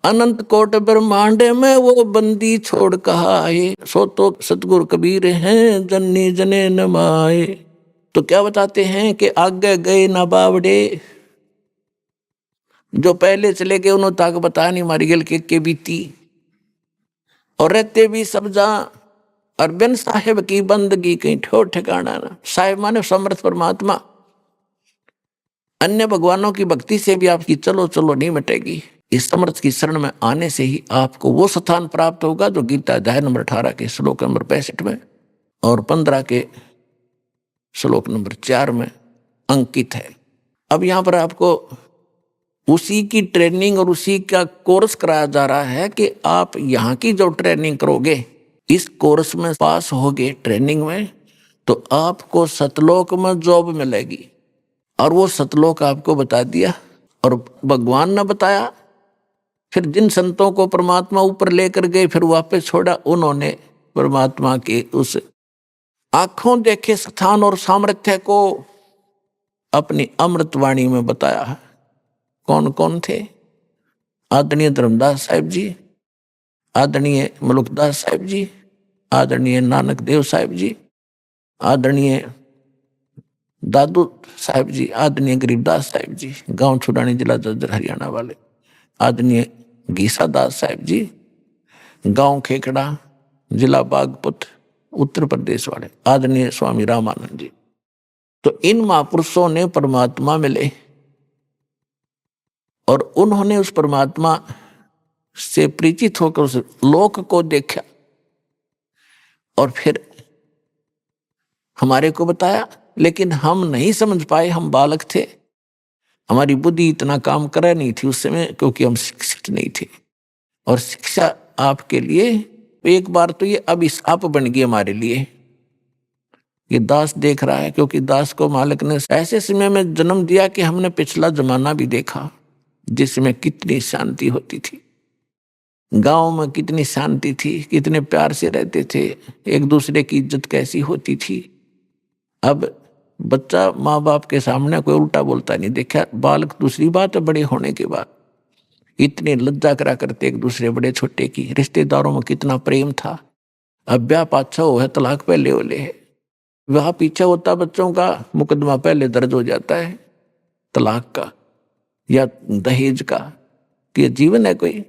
अनंत कोट ब्रह्मांड में वो बंदी छोड़ कहा है, सो तो सतगुरु कबीर हैं जन्नी जने न माए। तो क्या बताते हैं कि आगे गए ना बावड़े, जो पहले चले गए उन्होंने ताक बताया नहीं, मारी गल के बीती। और रहते भी सब जा, और बिन साहिब की बंदगी कहीं ठोर ठिकाना ना। साहिब माने समर्थ परमात्मा। अन्य भगवानों की भक्ति से भी आपकी चलो चलो नहीं मिटेगी। इस समर्थ की शरण में आने से ही आपको वो स्थान प्राप्त होगा जो गीता अध्याय नंबर 18 के श्लोक नंबर 65 में और 15 के श्लोक नंबर 4 में अंकित है। अब यहाँ पर आपको उसी की ट्रेनिंग और उसी का कोर्स कराया जा रहा है कि आप यहाँ की जो ट्रेनिंग करोगे, इस कोर्स में पास होगे ट्रेनिंग में, तो आपको सतलोक में जॉब मिलेगी। और वो सतलोक आपको बता दिया और भगवान ने बताया। फिर जिन संतों को परमात्मा ऊपर लेकर गए फिर वापस छोड़ा, उन्होंने परमात्मा के उस आंखों देखे स्थान और सामर्थ्य को अपनी अमृतवाणी में बताया है। कौन कौन थे? आदरणीय धर्मदास साहिब जी, आदरणीय मलुकदास साहिब जी, आदरणीय नानक देव साहिब जी, आदरणीय दादू साहिब जी, आदरणीय गरीबदास साहिब जी, गांव छुड़ानी जिला जज्जर हरियाणा वाले, आदरणीय गीसा दास साहिब जी, गांव खेकड़ा जिला बागपत उत्तर प्रदेश वाले, आदरणीय स्वामी रामानंद जी। तो इन महापुरुषों ने परमात्मा मिले और उन्होंने उस परमात्मा से परिचित होकर उस लोक को देखा और फिर हमारे को बताया। लेकिन हम नहीं समझ पाए, हम बालक थे, हमारी बुद्धि इतना काम कर नहीं थी उस समय, क्योंकि हम शिक्षित नहीं थे। और शिक्षा आपके लिए एक बार तो ये अभिशाप बन गई हमारे लिए। ये दास देख रहा है, क्योंकि दास को मालिक ने ऐसे समय में जन्म दिया कि हमने पिछला जमाना भी देखा जिसमें कितनी शांति होती थी, गांव में कितनी शांति थी, कितने प्यार से रहते थे, एक दूसरे की इज्जत कैसी होती थी। अब बच्चा माँ बाप के सामने कोई उल्टा बोलता नहीं देखा। बालक दूसरी बात है, बड़े होने के बाद इतनी लज्जा करा करते एक दूसरे बड़े छोटे की। रिश्तेदारों में कितना प्रेम था। अब ब्याह पाछा हो है, तलाक पहले होले है, वह पीछे होता बच्चों का मुकदमा पहले दर्ज हो जाता है तलाक का या दहेज का, कि जीवन है कोई।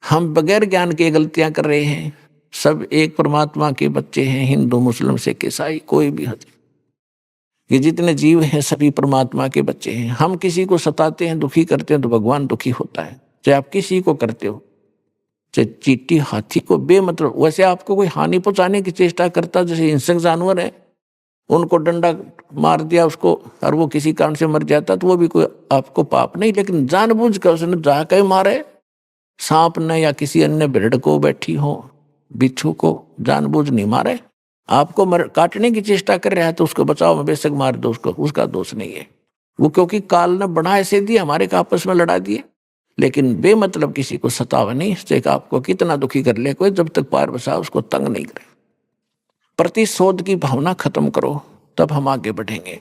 हम बगैर ज्ञान के गलतियां कर रहे हैं। सब एक परमात्मा के बच्चे हैं, हिंदू मुस्लिम सिख ईसाई कोई भी हो, ये जितने जीव हैं सभी परमात्मा के बच्चे हैं। हम किसी को सताते हैं, दुखी करते हैं तो भगवान दुखी होता है। चाहे आप किसी को करते हो, चाहे चींटी हाथी को बेमतलब, वैसे आपको कोई हानि पहुंचाने की चेष्टा करता, जैसे हिंसक जानवर है, उनको डंडा मार दिया उसको और वो किसी कारण से मर जाता तो वो भी कोई आपको पाप नहीं। लेकिन जानबूझ कर उसने जाकर मारे, सांप ने या किसी अन्य भेड़ को बैठी हो, बिच्छू को जानबूझ नहीं मारे, आपको काटने की चेष्टा कर रहा है तो उसको बचाओ में बेशक मार दो उसको, उसका दोष नहीं है वो, क्योंकि काल ने बना ऐसे दिए हमारे का आपस में लड़ा दिए। लेकिन बेमतलब किसी को सतावा नहीं, इससे आपको कितना दुखी कर ले कोई, जब तक पार बसा उसको तंग नहीं करे। प्रतिशोध की भावना खत्म करो, तब हम आगे बढ़ेंगे,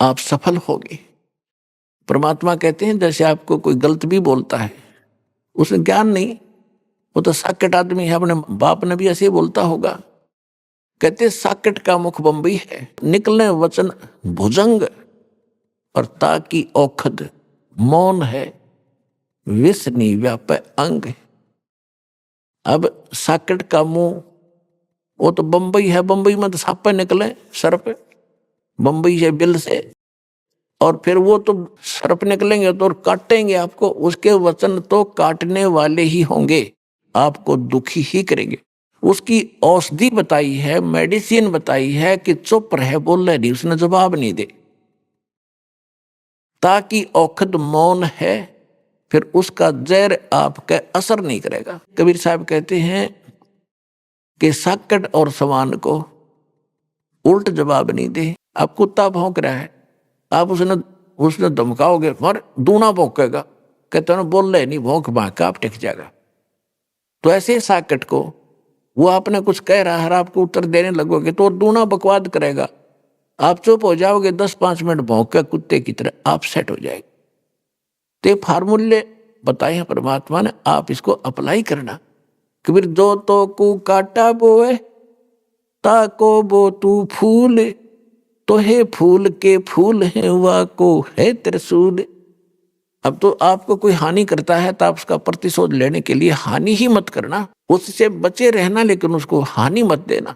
आप सफल होगे। परमात्मा कहते हैं जैसे आपको कोई गलत भी बोलता है, उसे ज्ञान नहीं, वो तो साकेट आदमी है, अपने बाप ने भी ऐसे ही बोलता होगा। कहते साकेट का मुख बंबई है, निकलने वचन भुजंग, और ताकि औखद मौन है, विष नी व्यापे अंग। अब साकेट का मुंह वो तो बंबई है, बंबई में तो सांप निकले, सर्प बंबई से बिल से, और फिर वो तो सर्प निकलेंगे तो काटेंगे आपको, उसके वचन तो काटने वाले ही होंगे, आपको दुखी ही करेंगे। उसकी औषधि बताई है, मेडिसिन बताई है कि चुप रहे, बोले नहीं, उसने जवाब नहीं दे, ताकि औखद मौन है, फिर उसका जहर आपका असर नहीं करेगा। कबीर साहब कहते हैं कि साकट और सवान को उल्ट जवाब नहीं दे। आप कुत्ता भौंक रहा है, आप उसने धमकाओगे, मर दूना भौंकेगा, कहते हैं बोल रहे नहीं, भौंक भांक आप टिक जाएगा। तो ऐसे साकट को वो आपने कुछ कह रहा है, आपको उत्तर देने लगोगे तो दूना बकवाद करेगा, आप चुप हो जाओगे, 10-5 मिनट भौंक के कुत्ते की तरह आप सेट हो जाएगा। तो फार्मूले बताए हैं परमात्मा ने, आप इसको अप्लाई करना। कबीर जो तो को काटा बोए, ताको बो तू फूल, तो है फूल के फूल है, वा को है त्रिशूल। अब तो आपको कोई हानि करता है तो आप उसका प्रतिशोध लेने के लिए हानि ही मत करना, उससे बचे रहना, लेकिन उसको हानि मत देना।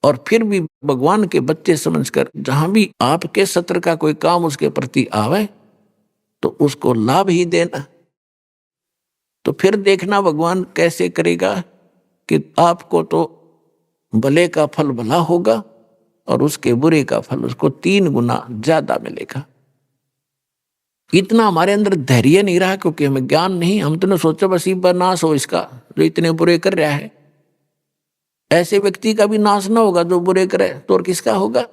और फिर भी भगवान के बच्चे समझकर जहां भी आपके सत्र का कोई काम उसके प्रति आवे तो उसको लाभ ही देना। तो फिर देखना भगवान कैसे करेगा कि आपको तो भले का फल भला होगा और उसके बुरे का फल उसको 3 गुना ज्यादा मिलेगा। इतना हमारे अंदर धैर्य नहीं रहा, क्योंकि हमें ज्ञान नहीं, हम तो सोचा बस ही नाश हो इसका जो इतने बुरे कर रहा है। ऐसे व्यक्ति का भी नाश ना होगा जो बुरे करे, तो और किसका होगा?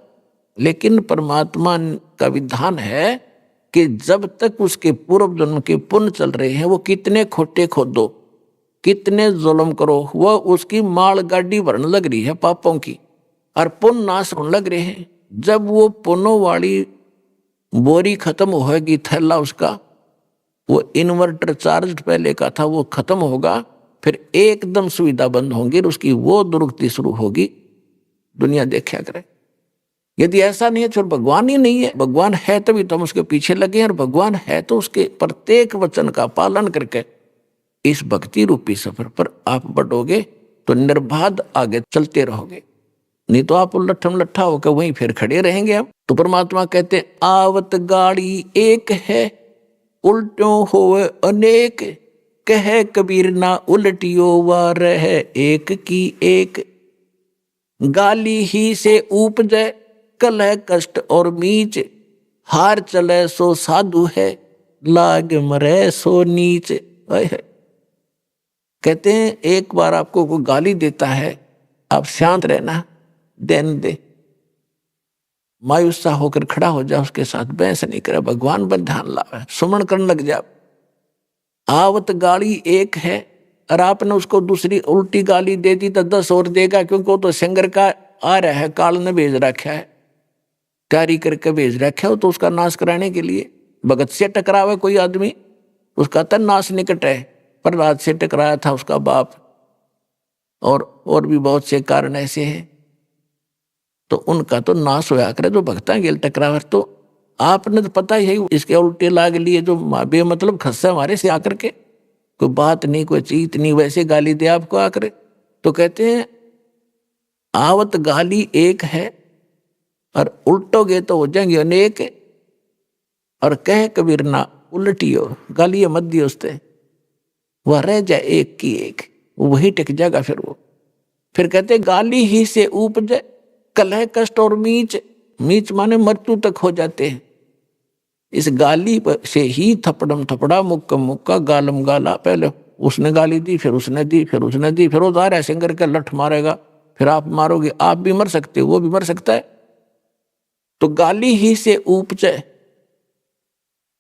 लेकिन परमात्मा का विधान है कि जब तक उसके पूर्व जन्म के पुण्य चल रहे हैं, वो कितने खोटे खोदो, कितने जुल्म करो, वो उसकी माल गाड़ी भरने लग रही है पापों की, और पुण्य नाश होने लग रहे हैं। जब वो पुण्यों वाली बोरी खत्म होगी, थैला उसका, वो इन्वर्टर चार्ज पहले का था वो खत्म होगा, फिर एकदम सुविधा बंद होंगी, उसकी वो दुर्गति शुरू होगी। दुनिया देखा करे। यदि ऐसा नहीं है तो भगवान ही नहीं है। भगवान है तभी तो हम उसके पीछे लगे हैं, और भगवान है तो उसके प्रत्येक वचन का पालन करके इस भक्ति रूपी सफर पर आप बढ़ोगे तो निर्बाध आगे चलते रहोगे, नहीं तो आप लट्ठम लट्ठा होकर वहीं फिर खड़े रहेंगे। आप तो परमात्मा कहते आवत गाड़ी एक है, उल्टों होवे अनेक, कहे कबीर ना उल्टियो वा रहे एक की एक। गाली ही से उपजे कलह कष्ट और मीच, हार चले सो साधु है, लाग मरे सो नीच। कहते हैं एक बार आपको कोई गाली देता है, आप शांत रहना, देन दे, मायूस सा होकर खड़ा हो जा, उसके साथ बहस नहीं करे, भगवान पर ध्यान लावे, सुमन करने लग जा। आवत गाली एक है, और आपने उसको दूसरी उल्टी गाली दे दी तो 10 और देगा, क्योंकि वो तो संगर का आ रहा है, काल ने भेज रखा है, तैयारी करके भेज रखा है, तो उसका नाश कराने के लिए। भगत से टकरावे कोई आदमी, उसका तो नाश निकट है, प्रहलाद से टकराया था उसका बाप, और भी बहुत से कारण ऐसे हैं, तो उनका तो नाश होया करे जो भक्ता गेल टकरावर। तो आपने तो पता ही है, इसके उल्टे लाग लिए जो बेमतलब खस्सा हमारे से आकर के, कोई बात नहीं, कोई चीत नहीं, वैसे गाली दे आपको आकर। तो कहते हैं आवत गाली एक है, और उल्टोगे तो हो जाएंगे अनेक, और कह कबीर ना उल्टियो, गाली मत दियो उससे, वह रह जाए एक की एक, वही टिक जाएगा फिर वो। फिर कहते गाली ही से उपजे कलह कष्ट और मीच, मीच माने मृत्यु तक हो जाते हैं। इस गाली से ही थपड़म थपड़ा मुक्का मुक्का गालम गाला, पहले उसने गाली दी, फिर उसने दी, फिर उसने दी, फिर वो जा रहा है सिंगर का लठ मारेगा, फिर आप मारोगे, आप भी मर सकते हो, वो भी मर सकता है। तो गाली ही से उपजे,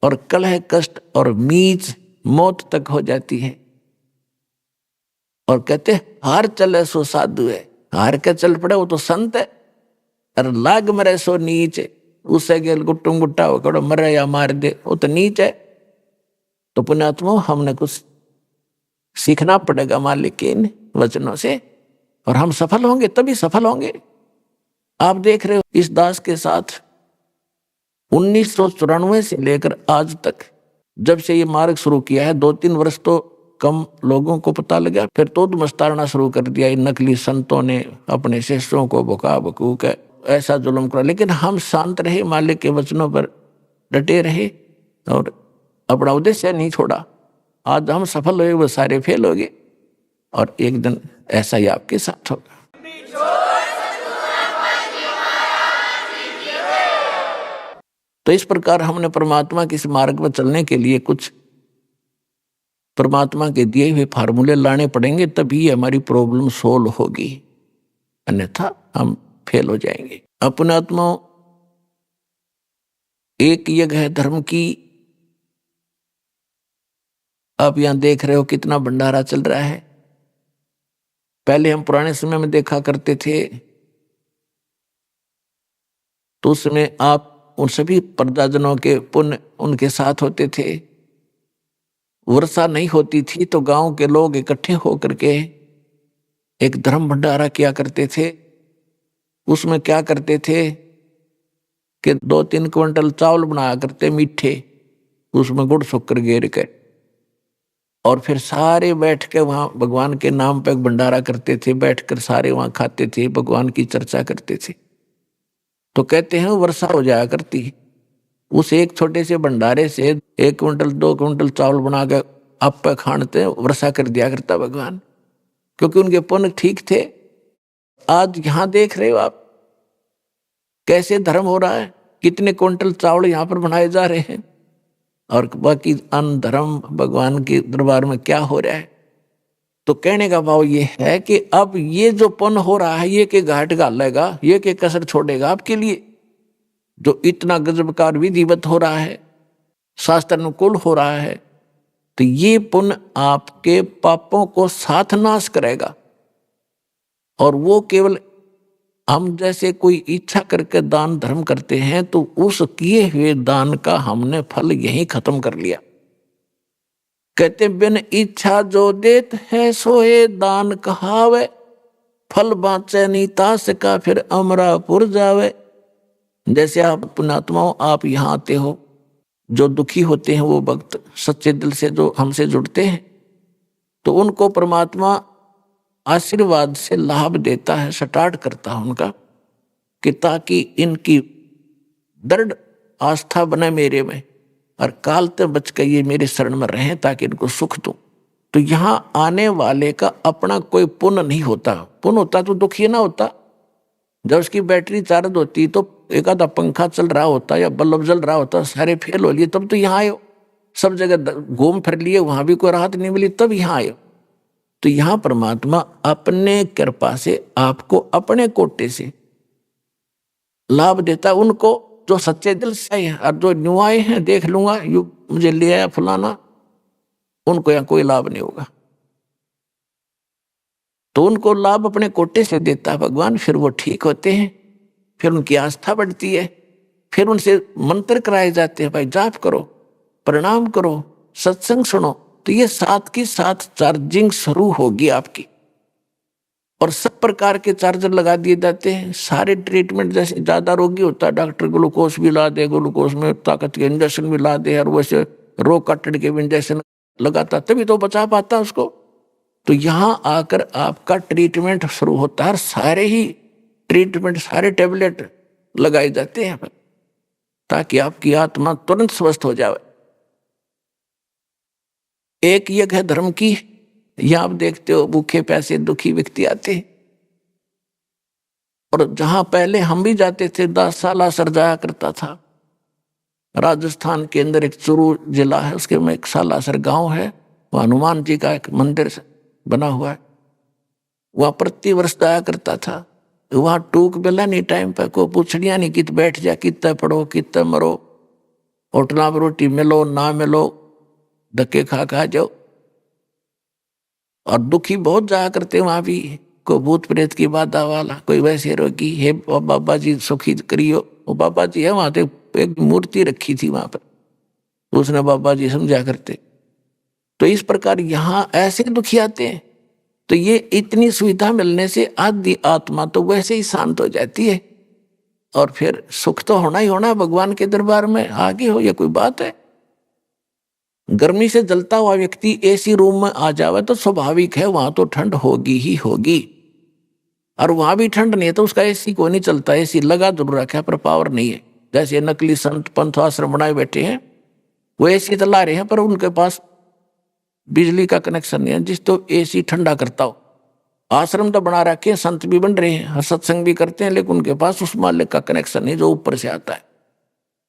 और कलह कष्ट और मीच मौत तक हो जाती है। और कहते हार चले सो साधु है, हार के चल पड़े वो तो संत है। और लाग मरे सो नीच, उससे गेल गुट्टुम गुट्टा हो मरे या मार दे, वो तो नीच है। तो पुण्यात्मा हमने कुछ सीखना पड़ेगा मालिक के इन वचनों से, और हम सफल होंगे, तभी सफल होंगे। आप देख रहे हो इस दास के साथ 1994 से लेकर आज तक, जब से ये मार्ग शुरू किया है, 2-3 वर्ष तो कम लोगों को पता लगा, फिर तो मस्तारना शुरू कर दिया। इन नकली संतों ने अपने शिष्यों को भुका भकूक ऐसा जुल्म करा, लेकिन हम शांत रहे, मालिक के वचनों पर डटे रहे और अपना उद्देश्य नहीं छोड़ा। आज हम सफल हुए, वो सारे फेल हो गए, और एक दिन ऐसा ही आपके साथ होगा। तो इस प्रकार हमने परमात्मा के इस मार्ग पर चलने के लिए कुछ परमात्मा के दिए हुए फार्मूले लाने पड़ेंगे, तभी हमारी प्रॉब्लम सोल्व होगी, अन्यथा हम फेल हो जाएंगे। अपने आत्मा एक यज्ञ है धर्म की। आप यहां देख रहे हो कितना भंडारा चल रहा है। पहले हम पुराने समय में देखा करते थे, तो उस समय आप उन सभी प्रजाजनों के पुण्य उनके साथ होते थे। वर्षा नहीं होती थी तो गांव के लोग इकट्ठे होकर के एक धर्म भंडारा किया करते थे। उसमें क्या करते थे कि 2-3 क्विंटल चावल बनाया करते मीठे, उसमें गुड़ शक्कर गेर के, और फिर सारे बैठ के वहां भगवान के नाम पे भंडारा करते थे। बैठकर सारे वहां खाते थे, भगवान की चर्चा करते थे। तो कहते हैं वर्षा हो जाया करती। उस एक छोटे से भंडारे से 1 क्विंटल 2 क्विंटल चावल बना के आप पे खानते वर्षा कर दिया करता भगवान, क्योंकि उनके पुण्य ठीक थे। आज यहां देख रहे हो आप कैसे धर्म हो रहा है, कितने क्विंटल चावल यहां पर बनाए जा रहे हैं, और बाकी अन्न धर्म भगवान के दरबार में क्या हो रहा है। तो कहने का भाव ये है कि अब ये जो पुण्य हो रहा है, ये के घाट घालेगा, ये के कसर छोड़ेगा आपके लिए। जो इतना गजबकार विधिवत हो रहा है, शास्त्र अनुकूल हो रहा है, तो ये पुण्य आपके पापों को साथ नाश करेगा। और वो केवल हम जैसे कोई इच्छा करके दान धर्म करते हैं, तो उस किए हुए दान का हमने फल यही खत्म कर लिया। कहते बिन इच्छा जो देत है सोए दान कहावे, फल बाँचे नीतास का फिर अमरापुर जावे। जैसे आप पुण्यात्माओं, आप यहाँ आते हो, जो दुखी होते हैं वो भक्त सच्चे दिल से जो हमसे जुड़ते हैं, तो उनको परमात्मा आशीर्वाद से लाभ देता है, स्टार्ट करता है उनका, कि ताकि इनकी दृढ़ आस्था बने मेरे में, और काल तक बच के ये मेरे शरण में रहें, ताकि इनको सुख दूं। तो यहाँ आने वाले का अपना कोई पुण्य नहीं होता। पुण्य होता तो दुखी ना होता। जब उसकी बैटरी चार्ज होती तो एक आधा पंखा चल रहा होता या बल्ब जल रहा होता, सारे फेल हो लिए, तब तो यहाँ आयो। सब जगह घूम फिर लिए, वहां भी कोई राहत नहीं मिली, तब यहाँ आयो। तो यहाँ परमात्मा अपने कृपा से आपको अपने कोटे से लाभ देता, उनको जो सच्चे दिल से है। और जो न्यू आए हैं, देख लूंगा यू मुझे ले आया फलाना, उनको यहाँ कोई लाभ नहीं होगा। तो उनको लाभ अपने कोटे से देता है भगवान, फिर वो ठीक होते हैं, फिर उनकी आस्था बढ़ती है, फिर उनसे मंत्र कराए जाते हैं, भाई जाप करो, प्रणाम करो, सत्संग सुनो। तो ये साथ की साथ चार्जिंग शुरू होगी आपकी, और सब प्रकार के चार्जर लगा दिए जाते हैं। सारे ट्रीटमेंट, जैसे ज्यादा रोगी होता है डॉक्टर ग्लूकोज भी ला दे, ग्लूकोज में ताकत के इंजेक्शन भी ला दे, और वैसे रोग काटने के इंजेक्शन लगाता, तभी तो बचा पाता उसको। तो यहाँ आकर आपका ट्रीटमेंट शुरू होता है। सारे ही ट्रीटमेंट, सारे टैबलेट लगाए जाते हैं ताकि आपकी आत्मा तुरंत स्वस्थ हो जाए। एक यज्ञ है धर्म की। यहां आप देखते हो भूखे प्यासे दुखी व्यक्ति आते हैं, और जहां पहले हम भी जाते थे, 10 साल सर जाया करता था। राजस्थान के अंदर एक चूरू जिला है, उसके में एक सालासर गांव है, वह हनुमान जी का एक मंदिर बना हुआ है, वहां प्रति वर्ष जाया करता था। वहां टूक बेला नहीं, टाइम पे को पूछड़िया नहीं, कित बैठ जा, कितना पढ़ो, कितना मरो, होटलों पर रोटी मिलो ना मिलो, धक्के खा खा जाओ। और दुखी बहुत जाया करते वहां भी, कोई भूत प्रेत की बाधा वाला, कोई वैसे रोगी है, बाबा जी सुखी करियो। वो बाबा जी है वहां तो एक मूर्ति रखी थी वहां पर, उसने बाबा जी समझा करते। तो इस प्रकार यहाँ ऐसे दुखी आते हैं। तो ये इतनी सुविधा मिलने से आदि आत्मा तो वैसे ही शांत हो जाती है, और फिर सुख तो होना ही होना है भगवान के दरबार में। आगे हो, ये कोई बात है? गर्मी से जलता हुआ व्यक्ति एसी रूम में आ जावे तो स्वाभाविक है वहां तो ठंड होगी ही होगी। और वहां भी ठंड नहीं है तो उसका एसी को नहीं चलता, एसी लगा जरूर रखा है पर पावर नहीं है। जैसे नकली संत पंथ आश्रम बनाए बैठे हैं, वो एसी चला रहे हैं पर उनके पास बिजली का कनेक्शन नहीं है जिस तो एसी ठंडा करता हो। आश्रम तो बना रखे हैं, संत भी बन रहे हैं, सत्संग भी करते हैं, लेकिन उनके पास उस मालिक का कनेक्शन नहीं जो ऊपर से आता है।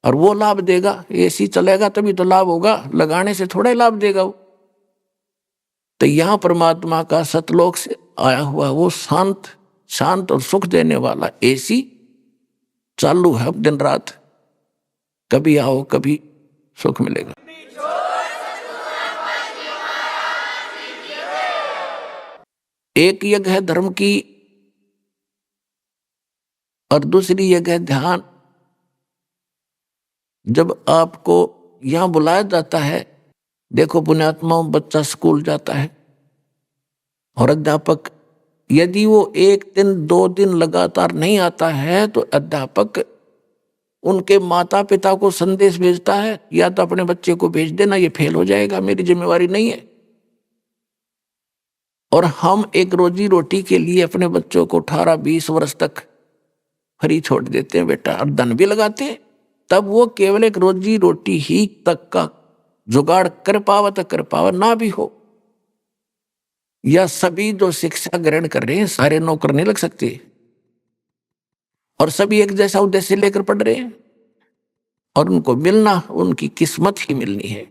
और वो लाभ देगा, एसी चलेगा तभी तो लाभ होगा, लगाने से थोड़ा ही लाभ देगा वो। तो यहाँ परमात्मा का सतलोक से आया हुआ वो शांत और सुख देने वाला एसी चालू है दिन रात। कभी आओ कभी सुख मिलेगा। एक यज्ञ है धर्म की और दूसरी यज्ञ है ध्यान। जब आपको यहां बुलाया जाता है, देखो पुण्यात्मा बच्चा स्कूल जाता है और अध्यापक यदि वो 1 दिन 2 दिन लगातार नहीं आता है तो अध्यापक उनके माता पिता को संदेश भेजता है, या तो अपने बच्चे को भेज देना, ये फेल हो जाएगा, मेरी जिम्मेवारी नहीं है। और हम एक रोजी रोटी के लिए अपने बच्चों को 18-20 वर्ष तक फ्री छोड़ देते हैं बेटा, और धन भी लगाते हैं। तब वो केवल एक रोजी रोटी ही तक का जुगाड़ कर पावा तो कर पावा, ना भी हो। या सभी जो शिक्षा ग्रहण कर रहे हैं सारे नौकर नहीं लग सकते, और सभी एक जैसा उद्देश्य लेकर पढ़ रहे हैं, और उनको मिलना उनकी किस्मत ही मिलनी है।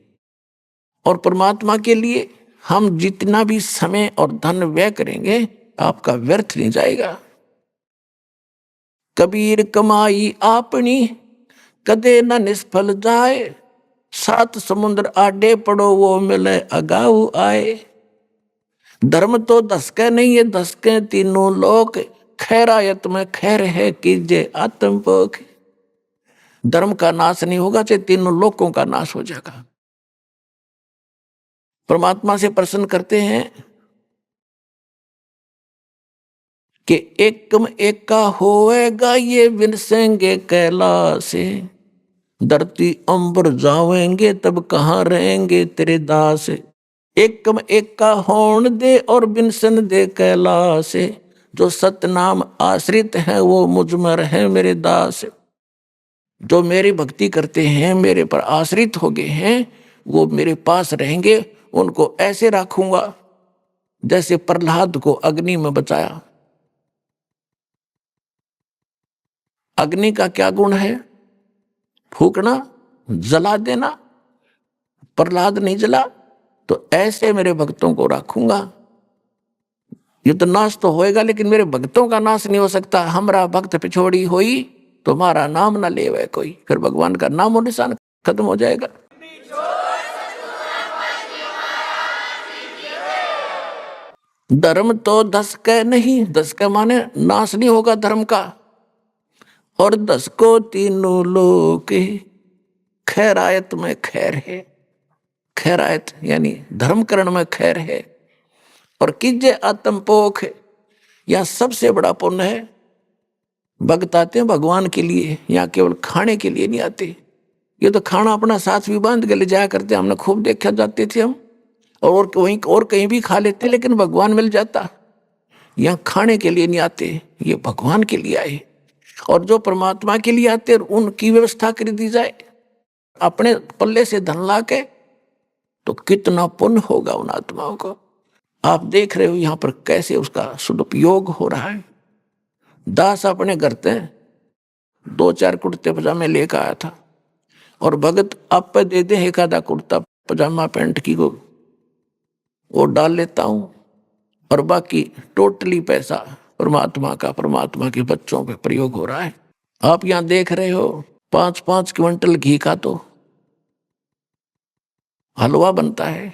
और परमात्मा के लिए हम जितना भी समय और धन व्यय करेंगे आपका व्यर्थ नहीं जाएगा। कबीर कमाई आपनी कदे न निष्फल जाए, 7 समुद्र आडे पड़ो वो मिले अगाऊ आए। धर्म तो धसके नहीं है, धसके तीनों लोक, खैरायत में खैर है कीजे आत्मपोख। धर्म का नाश नहीं होगा चाहे तीनों लोकों का नाश हो जाएगा। परमात्मा से प्रश्न करते हैं कि एकम एका होएगा ये विनसेंगे कैलासे, धरती अंबर जावेंगे तब कहाँ रहेंगे तेरे दास। एकम एका होन दे और विनसन दे कैलासे, जो सतनाम आश्रित है वो मुझ में रहे मेरे दास। जो मेरी भक्ति करते हैं, मेरे पर आश्रित हो गए हैं, वो मेरे पास रहेंगे। उनको ऐसे रखूंगा जैसे प्रहलाद को अग्नि में बचाया। अग्नि का क्या गुण है? फूकना, जला देना। प्रहलाद नहीं जला, तो ऐसे मेरे भक्तों को रखूंगा। ये तो नाश तो होएगा लेकिन मेरे भक्तों का नाश नहीं हो सकता। हमारा भक्त पिछोड़ी होई तुम्हारा नाम ना लेवे कोई, फिर भगवान का नाम और निशान खत्म हो जाएगा। धर्म तो धसके नहीं, धसके माने नाश नहीं होगा धर्म का। और 10 को तीनों लोग खैरायत में खैर है। खैरायत यानी धर्मकरण में खैर है। और कीजे आत्मपोख, यह सबसे बड़ा पुण्य है। भक्त आते हैं भगवान के लिए, यहाँ केवल खाने के लिए नहीं आते। ये तो खाना अपना साथ भी बांध के ले जाया करते, हमने खूब देखा, जाते थे हम और वहीं और कहीं भी खा लेते, लेकिन भगवान मिल जाता। यहाँ खाने के लिए नहीं आते, ये भगवान के लिए आए। और जो परमात्मा के लिए आते उनकी व्यवस्था कर दी जाए अपने पल्ले से धन ला के, तो कितना पुण्य होगा उन आत्माओं को। आप देख रहे हो यहाँ पर कैसे उसका सदुपयोग हो रहा है। दास अपने घर से 2-4 कुर्ते पजामे लेकर आया था, और भगत आप पे दे दे एक आधा कुर्ता पजामा पैंट की को वो डाल लेता हूं, और बाकी टोटली पैसा परमात्मा का, परमात्मा के बच्चों पे प्रयोग हो रहा है। आप यहाँ देख रहे हो 5-5 क्विंटल घी का तो हलवा बनता है,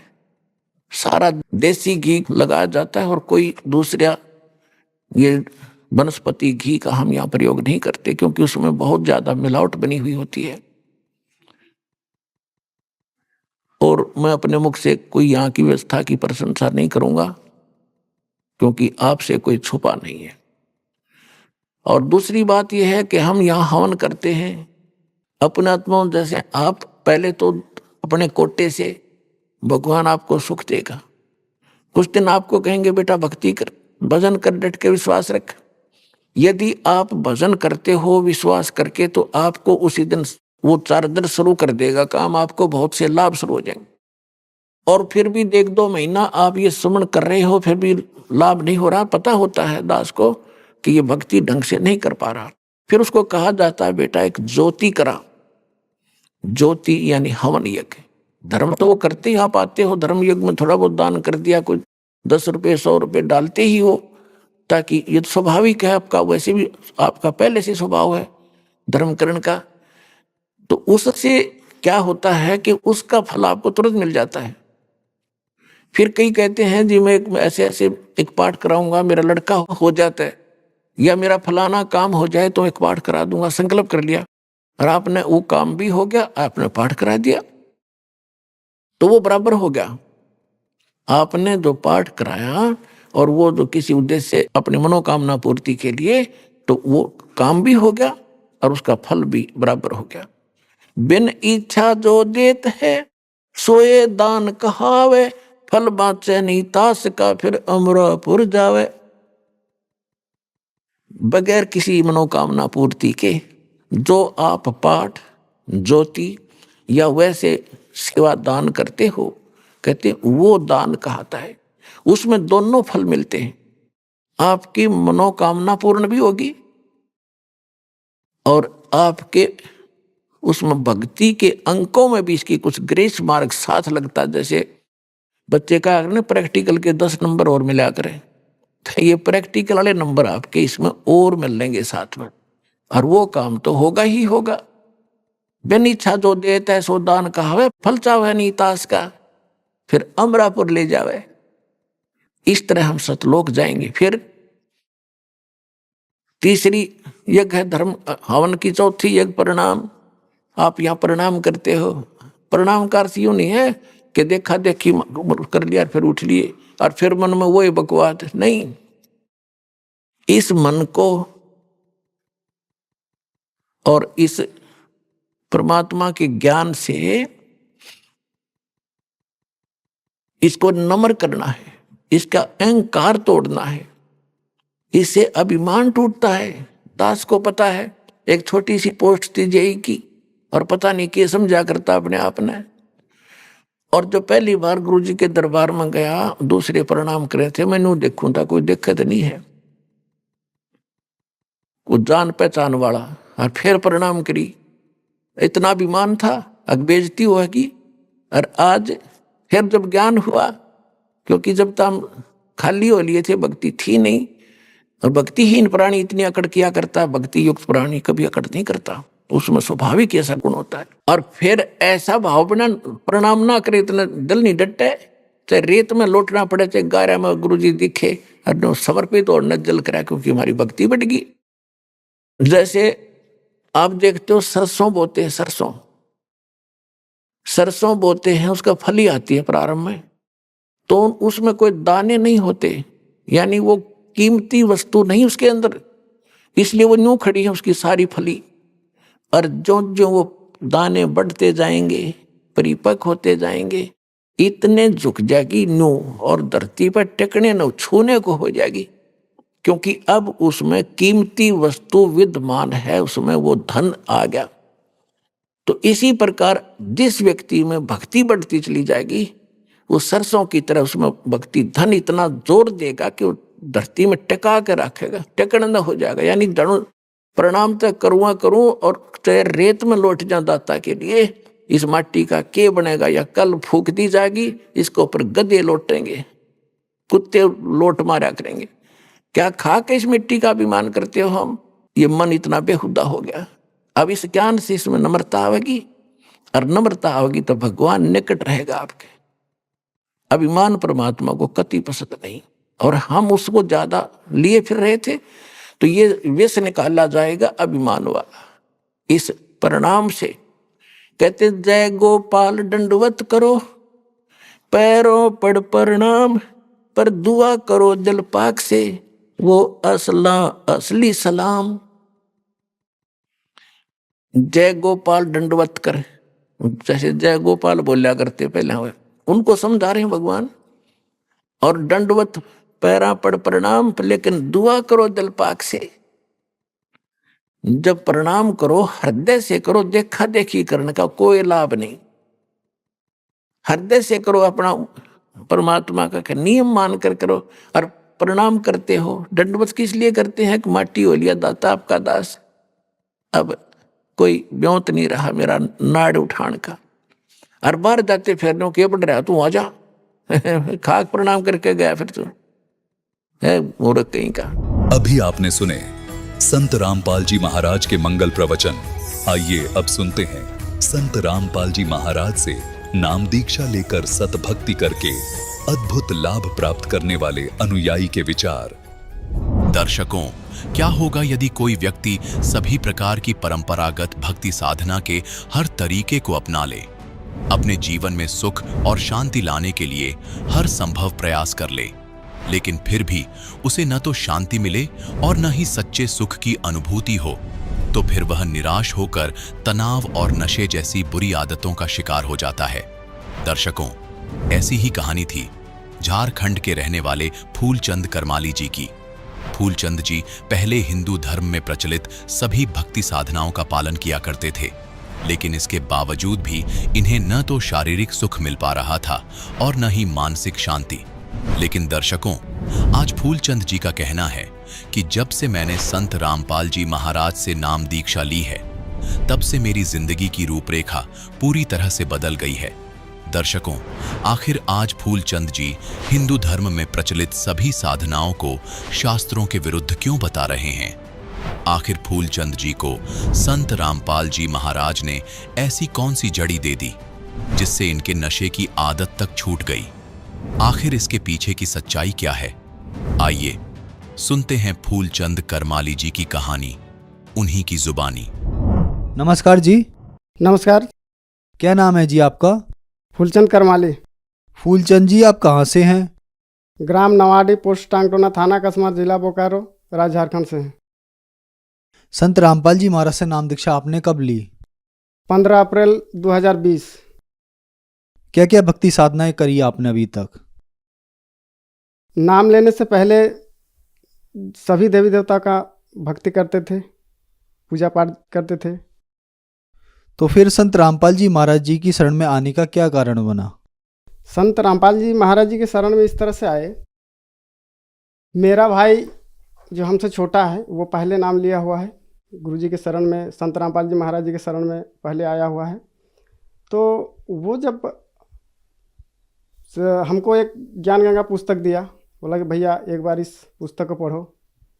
सारा देसी घी लगाया जाता है और कोई दूसरा ये वनस्पति घी का हम यहाँ प्रयोग नहीं करते, क्योंकि उसमें बहुत ज्यादा मिलावट बनी हुई होती है। और मैं अपने मुख से कोई यहाँ की व्यवस्था की प्रशंसा नहीं करूंगा, क्योंकि आपसे कोई छुपा नहीं है। और दूसरी बात यह है कि हम यहाँ हवन करते हैं अपने आत्मा, जैसे आप पहले तो अपने कोटे से भगवान आपको सुख देगा, कुछ दिन आपको कहेंगे बेटा भक्ति कर, भजन कर, डट के विश्वास रख। यदि आप भजन करते हो विश्वास करके, तो आपको उसी दिन वो 4 दिन शुरू कर देगा काम, आपको बहुत से लाभ शुरू हो जाएंगे। और फिर भी 1-2 महीना आप ये सुमन कर रहे हो, फिर भी लाभ नहीं हो रहा, पता होता है दास को कि ये भक्ति ढंग से नहीं कर पा रहा। फिर उसको कहा जाता है बेटा एक ज्योति करा, ज्योति यानी हवन यज्ञ। धर्म तो वो करते ही आप आते हो, धर्म यज्ञ में थोड़ा बहुत दान कर दिया, कोई 10 रुपये 100 रुपये डालते ही हो, ताकि ये तो स्वाभाविक है आपका, वैसे भी आपका पहले से स्वभाव है धर्मकरण का। तो उससे क्या होता है कि उसका फल आपको तुरंत मिल जाता है। फिर कई कहते हैं जी मैं ऐसे ऐसे एक पाठ कराऊंगा, मेरा लड़का हो जाता है, या मेरा फलाना काम हो जाए तो एक पाठ करा दूंगा, संकल्प कर लिया और आपने वो काम भी हो गया, आपने पाठ करा दिया, तो वो बराबर हो गया। आपने जो पाठ कराया और वो जो किसी उद्देश्य से अपनी मनोकामना पूर्ति के लिए, तो वो काम भी हो गया और उसका फल भी बराबर हो गया। बिन इच्छा जो देत है सोए दान कहावे, फल बाँचे नहीं तास का फिर अमरापुर जावे। बगैर किसी मनोकामना पूर्ति के जो आप पाठ, ज्योति या वैसे सेवा दान करते हो, कहते वो दान कहता है। उसमें दोनों फल मिलते हैं, आपकी मनोकामना पूर्ण भी होगी और आपके उसमें भक्ति के अंकों में भी इसकी कुछ ग्रेस मार्क साथ लगता। जैसे बच्चे का प्रैक्टिकल के 10 नंबर और मिला करें, तो ये प्रैक्टिकल वाले नंबर आपके इसमें और मिल लेंगे साथ में, और वो काम तो होगा ही होगा। बिन इच्छा जो देता है सो दान कहावे, फल चावे नहीं तास का फिर अमरापुर ले जावे। इस तरह हम सतलोक जाएंगे। फिर तीसरी यज्ञ है धर्म हवन की, चौथी यज्ञ प्रणाम। आप यहाँ प्रणाम करते हो, प्रणाम का अर्थ यूं नहीं है कि देखा देखी कर लिया फिर उठ लिए और फिर मन में वो बकवाद नहीं। इस मन को और इस परमात्मा के ज्ञान से इसको नम्र करना है, इसका अहंकार तोड़ना है, इससे अभिमान टूटता है। दास को पता है एक छोटी सी पोस्ट थी जेई की और पता नहीं क्या समझा करता अपने आप ने। और जो पहली बार गुरुजी के दरबार में गया, दूसरे प्रणाम करे थे, मैंने देखूं था कोई दिक्कत नहीं है, कुछ जान पहचान वाला, और फिर प्रणाम करी, इतना अभिमान था, बेइज्जती होगी। और आज फिर जब ज्ञान हुआ, क्योंकि जब तक हम खाली हो लिए थे, भक्ति थी नहीं, और भक्तिहीन प्राणी इतनी अकड़ किया करता, भक्ति युक्त प्राणी कभी अकड़ नहीं करता, उसमें स्वाभाविक ऐसा गुण होता है। और फिर ऐसा भाव बना, प्रणाम ना करे इतना दिल नहीं डटे, चाहे रेत में लौटना पड़े, चाहे गारा में गुरुजी दिखे, और समर्पित और न जल करा, क्योंकि हमारी भक्ति बढ़ गई। जैसे आप देखते हो सरसों बोते हैं, सरसों बोते हैं, उसका फली आती है प्रारंभ में, तो उसमें कोई दाने नहीं होते, यानी वो कीमती वस्तु नहीं उसके अंदर, इसलिए वो यूं खड़ी है उसकी सारी फली। और जो जो वो दाने बढ़ते जाएंगे, परिपक्व होते जाएंगे, इतने झुक जाएगी न्यू और धरती पर टेकने न छूने को हो जाएगी, क्योंकि अब उसमें कीमती वस्तु विद्यमान है, उसमें वो धन आ गया। तो इसी प्रकार जिस व्यक्ति में भक्ति बढ़ती चली जाएगी, वो सरसों की तरह उसमें भक्ति धन इतना जोर देगा कि वो धरती में टिका के रखेगा, टेकन न हो जाएगा। यानी जनो प्रणाम तक करूँ और चाहे रेत में लौट जाऊं दाता के लिए, इस माटी का के बनेगा, या कल फूक दी जाएगी, इसको ऊपर गधे लौटेंगे, कुत्ते लोट मारा करेंगे। क्या खा के इस मिट्टी का अभिमान करते हो हम? ये मन इतना बेहुदा हो गया। अब इस ज्ञान से इसमें नम्रता आवेगी, और नम्रता होगी तो भगवान निकट रहेगा आपके। अभिमान परमात्मा को कति पसंद नहीं, और हम उसको ज्यादा लिए फिर रहे थे, तो ये व्यस निकाला जाएगा अभिमान वाला। इस परिणाम से कहते जय गोपाल दंडवत करो, पैरों पड़ प्रणाम, पर दुआ करो दिल पाक से, वो असली सलाम। जय गोपाल दंडवत कर, जैसे जय गोपाल बोलिया करते पहले हुए, उनको समझा रहे हैं भगवान। और दंडवत पैरा पड़ प्रणाम, लेकिन दुआ करो दिल पाक से। जब प्रणाम करो हृदय से करो, देखा देखी करने का कोई लाभ नहीं। हृदय से करो, अपना परमात्मा का नियम मानकर करो। और प्रणाम करते हो, दंडवत किस लिए करते हैं कि माटी हो लिया दाता आपका दास, अब कोई ब्योत नहीं रहा मेरा नाड़ उठान का। और बाहर जाते फिर के बढ़ रहा तू आ जा खाक प्रणाम करके गया, फिर तू है मूर्ख कहीं का। अभी आपने सुने संत रामपाल जी महाराज के मंगल प्रवचन। आइए अब सुनते हैं संत रामपाल जी महाराज से नाम दीक्षा लेकर सतभक्ति करके अद्भुत लाभ प्राप्त करने वाले अनुयायी के विचार। दर्शकों, क्या होगा यदि कोई व्यक्ति सभी प्रकार की परंपरागत भक्ति साधना के हर तरीके को अपना ले, अपने जीवन में सुख और शांति लाने के लिए हर संभव प्रयास कर ले, लेकिन फिर भी उसे न तो शांति मिले और न ही सच्चे सुख की अनुभूति हो, तो फिर वह निराश होकर तनाव और नशे जैसी बुरी आदतों का शिकार हो जाता है। दर्शकों, ऐसी ही कहानी थी झारखंड के रहने वाले फूलचंद करमाली जी की। फूलचंद जी पहले हिंदू धर्म में प्रचलित सभी भक्ति साधनाओं का पालन किया करते थे, लेकिन इसके बावजूद भी इन्हें न तो शारीरिक सुख मिल पा रहा था और न ही मानसिक शांति। लेकिन दर्शकों, आज फूलचंद जी का कहना है कि जब से मैंने संत रामपाल जी महाराज से नाम दीक्षा ली है, तब से मेरी जिंदगी की रूपरेखा पूरी तरह से बदल गई है। दर्शकों, आखिर आज फूलचंद जी हिंदू धर्म में प्रचलित सभी साधनाओं को शास्त्रों के विरुद्ध क्यों बता रहे हैं? आखिर फूलचंद जी को संत रामपाल जी महाराज ने ऐसी कौन सी जड़ी दे दी जिससे इनके नशे की आदत तक छूट गई? आखिर इसके पीछे की सच्चाई क्या है? आइए सुनते हैं फूलचंद करमाली जी की कहानी, उन्हीं की जुबानी। नमस्कार जी। नमस्कार। क्या नाम है जी आपका? फूलचंद करमाली। फूलचंद जी, आप कहाँ से हैं? ग्राम नवाडी, पोस्ट टांगटोना, थाना कसमार, जिला बोकारो, राज्य झारखंड से हैं। संत रामपाल जी महाराज से नाम दीक्षा आपने कब ली? 15 अप्रैल 2020। क्या क्या भक्ति साधनाएं करी आपने अभी तक? नाम लेने से पहले सभी देवी देवता का भक्ति करते थे, पूजा पाठ करते थे। तो फिर संत रामपाल जी महाराज जी की शरण में आने का क्या कारण बना? संत रामपाल जी महाराज जी के शरण में इस तरह से आए, मेरा भाई जो हमसे छोटा है वो पहले नाम लिया हुआ है गुरु जी के शरण में, संत रामपाल जी महाराज जी के शरण में पहले आया हुआ है। तो वो जब हमको एक ज्ञान गंगा पुस्तक दिया, बोला कि भैया एक बार इस पुस्तक को पढ़ो,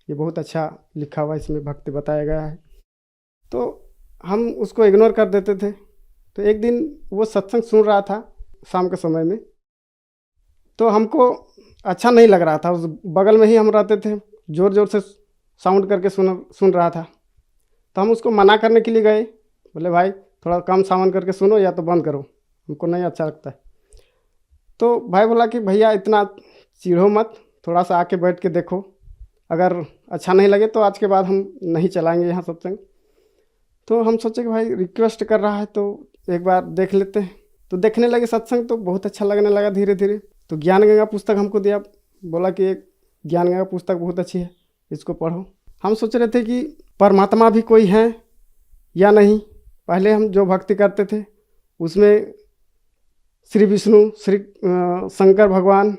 ये बहुत अच्छा लिखा हुआ है, इसमें भक्ति बताया गया है। तो हम उसको इग्नोर कर देते थे। तो एक दिन वो सत्संग सुन रहा था शाम के समय में, तो हमको अच्छा नहीं लग रहा था। उस बगल में ही हम रहते थे, ज़ोर ज़ोर से साउंड करके सुन रहा था। तो हम उसको मना करने के लिए गए, बोले भाई थोड़ा कम साउंड करके सुनो या तो बंद करो, हमको नहीं अच्छा लगता है। तो भाई बोला कि भैया इतना चिढ़ो मत, थोड़ा सा आके बैठ के देखो, अगर अच्छा नहीं लगे तो आज के बाद हम नहीं चलाएंगे यहाँ सत्संग। तो हम सोचे कि भाई रिक्वेस्ट कर रहा है तो एक बार देख लेते हैं। तो देखने लगे सत्संग, तो बहुत अच्छा लगने लगा धीरे धीरे। तो ज्ञान गंगा पुस्तक हमको दिया, बोला कि एक ज्ञान गंगा पुस्तक बहुत अच्छी है, इसको पढ़ो। हम सोच रहे थे कि परमात्मा भी कोई है या नहीं। पहले हम जो भक्ति करते थे उसमें श्री विष्णु, श्री शंकर भगवान,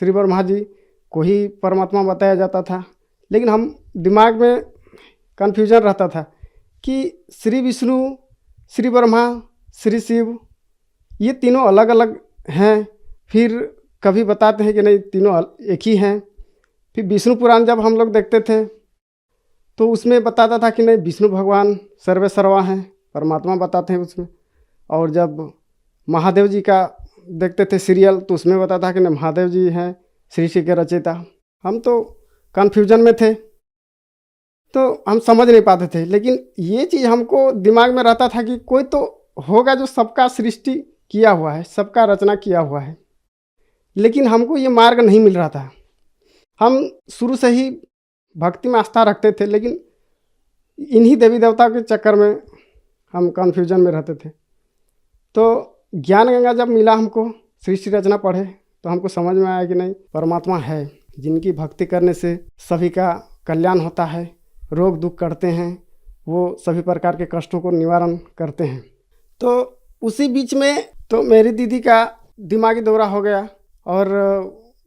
श्री ब्रह्मा जी को ही परमात्मा बताया जाता था। लेकिन हम दिमाग में कन्फ्यूजन रहता था कि श्री विष्णु, श्री ब्रह्मा, श्री शिव, ये तीनों अलग अलग हैं। फिर कभी बताते हैं कि नहीं तीनों एक ही हैं। फिर विष्णु पुराण जब हम लोग देखते थे तो उसमें बताता था कि नहीं विष्णु भगवान सर्वे सर्वा हैं, परमात्मा बताते हैं उसमें। और जब महादेव जी का देखते थे सीरियल तो उसमें बताता कि नहीं महादेव जी हैं सृष्टि के रचयिता। हम तो कन्फ्यूजन में थे तो हम समझ नहीं पाते थे, लेकिन ये चीज़ हमको दिमाग में रहता था कि कोई तो होगा जो सबका सृष्टि किया हुआ है, सबका रचना किया हुआ है, लेकिन हमको ये मार्ग नहीं मिल रहा था। हम शुरू से ही भक्ति में आस्था रखते थे, लेकिन इन्हीं देवी देवता के चक्कर में हम कन्फ्यूजन में रहते थे। तो ज्ञान गंगा जब मिला हमको, सृष्टि रचना पढ़े तो हमको समझ में आया कि नहीं परमात्मा है, जिनकी भक्ति करने से सभी का कल्याण होता है, रोग दुख करते हैं, वो सभी प्रकार के कष्टों को निवारण करते हैं। तो उसी बीच में तो मेरी दीदी का दिमागी दौरा हो गया और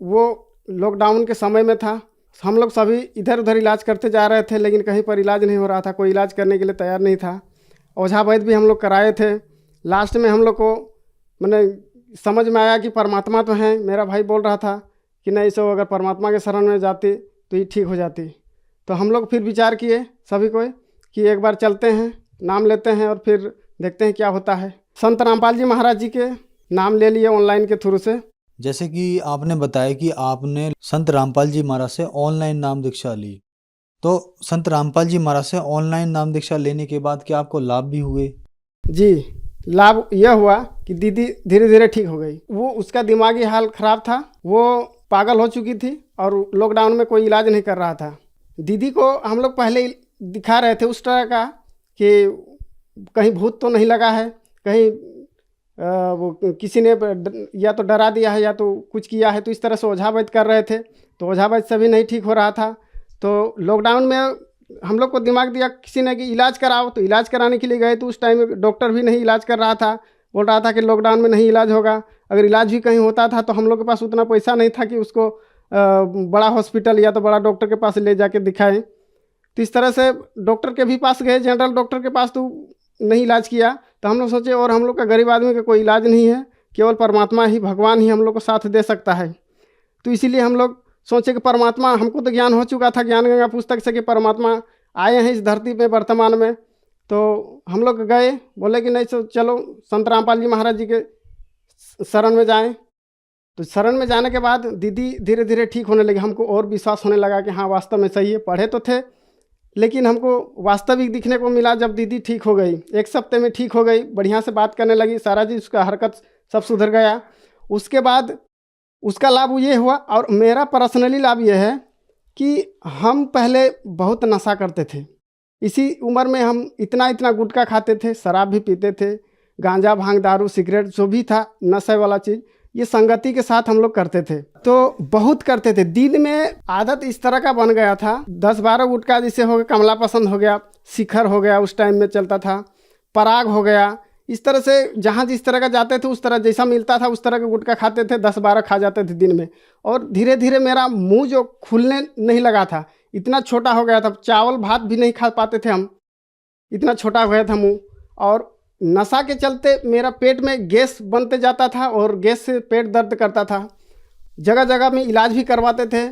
वो लॉकडाउन के समय में था। हम लोग सभी इधर उधर इलाज करते जा रहे थे, लेकिन कहीं पर इलाज नहीं हो रहा था, कोई इलाज करने के लिए तैयार नहीं था। ओझा वैद्य भी हम लोग कराए थे। लास्ट में हम लोग को मैंने समझ में आया कि परमात्मा तो हैं। मेरा भाई बोल रहा था कि नहीं सो अगर परमात्मा के शरण में जाती तो ये ठीक हो जाती। तो हम लोग फिर विचार किए सभी को कि एक बार चलते हैं, नाम लेते हैं और फिर देखते हैं क्या होता है। संत रामपाल जी महाराज जी के नाम ले लिए ऑनलाइन के थ्रू से। जैसे कि आपने बताया कि आपने संत रामपाल जी महाराज से ऑनलाइन नाम दीक्षा ली, तो संत रामपाल जी महाराज से ऑनलाइन नाम दीक्षा लेने के बाद क्या आपको लाभ भी हुए? जी, लाभ यह हुआ कि दीदी धीरे धीरे ठीक हो गई। वो उसका दिमागी हाल खराब था, वो पागल हो चुकी थी और लॉकडाउन में कोई इलाज नहीं कर रहा था। दीदी को हम लोग पहले दिखा रहे थे उस तरह का कि कहीं भूत तो नहीं लगा है, कहीं वो किसी ने या तो डरा दिया है या तो कुछ किया है, तो इस तरह से ओझा वैद्य कर रहे थे। तो ओझा वैद्य से भी नहीं ठीक हो रहा था। तो लॉकडाउन में हम लोग को दिमाग दिया किसी ने कि इलाज कराओ, तो इलाज कराने के लिए गए तो उस टाइम में डॉक्टर भी नहीं इलाज कर रहा था, बोल रहा था कि लॉकडाउन में नहीं इलाज होगा। अगर इलाज भी कहीं होता था तो हम लोग के पास उतना पैसा नहीं था कि उसको बड़ा हॉस्पिटल या तो बड़ा डॉक्टर के पास ले जाके दिखाएं। तो इस तरह से डॉक्टर के भी पास गए, जनरल डॉक्टर के पास, तो नहीं इलाज किया। तो हम लोग सोचे और हम लोग का गरीब आदमी का कोई इलाज नहीं है, केवल परमात्मा ही, भगवान ही हम लोग को साथ दे सकता है। तो इसीलिए हम लोग सोचे कि परमात्मा, हमको तो ज्ञान हो चुका था ज्ञान गंगा पुस्तक से कि परमात्मा आए हैं इस धरती पे वर्तमान में। तो हम लोग गए, बोले कि नहीं चलो संत रामपाल जी महाराज जी के शरण में जाएं। तो शरण में जाने के बाद दीदी धीरे धीरे ठीक होने लगी। हमको और विश्वास होने लगा कि हाँ वास्तव में सही है। पढ़े तो थे, लेकिन हमको वास्तविक दिखने को मिला जब दीदी ठीक हो गई। एक हफ्ते में ठीक हो गई, बढ़िया से बात करने लगी, सारा चीज़ उसका हरकत सब सुधर गया। उसके बाद उसका लाभ ये हुआ, और मेरा पर्सनली लाभ ये है कि हम पहले बहुत नशा करते थे। इसी उम्र में हम इतना इतना गुटखा खाते थे, शराब भी पीते थे, गांजा भांग दारू सिगरेट जो भी था नशे वाला चीज़, ये संगति के साथ हम लोग करते थे। तो बहुत करते थे। दिन में आदत इस तरह का बन गया था, 10-12 गुटखा जैसे हो गया, कमला पसंद हो गया, शिखर हो गया, उस टाइम में चलता था, पराग हो गया। इस तरह से जहाँ जिस तरह का जाते थे उस तरह जैसा मिलता था उस तरह के गुटखा खाते थे, 10-12 खा जाते थे दिन में। और धीरे धीरे मेरा मुंह जो खुलने नहीं लगा था, इतना छोटा हो गया था, चावल भात भी नहीं खा पाते थे हम, इतना छोटा हो गया था मुंह। और नशा के चलते मेरा पेट में गैस बनते जाता था और गैस से पेट दर्द करता था। जगह जगह में इलाज भी करवाते थे,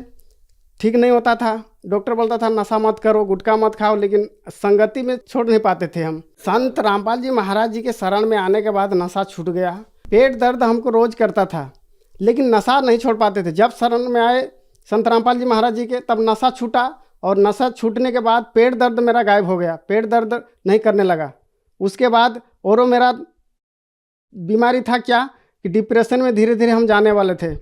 ठीक नहीं होता था। डॉक्टर बोलता था नशा मत करो, गुटखा मत खाओ, लेकिन संगति में छोड़ नहीं पाते थे हम। संत रामपाल जी महाराज जी के शरण में आने के बाद नशा छूट गया। पेट दर्द हमको रोज करता था, लेकिन नशा नहीं छोड़ पाते थे। जब शरण में आए संत रामपाल जी महाराज जी के, तब नशा छूटा, और नशा छूटने के बाद पेट दर्द मेरा गायब हो गया, पेट दर्द नहीं करने लगा। उसके बाद और मेरा बीमारी था क्या कि डिप्रेशन में धीरे धीरे हम जाने वाले थे।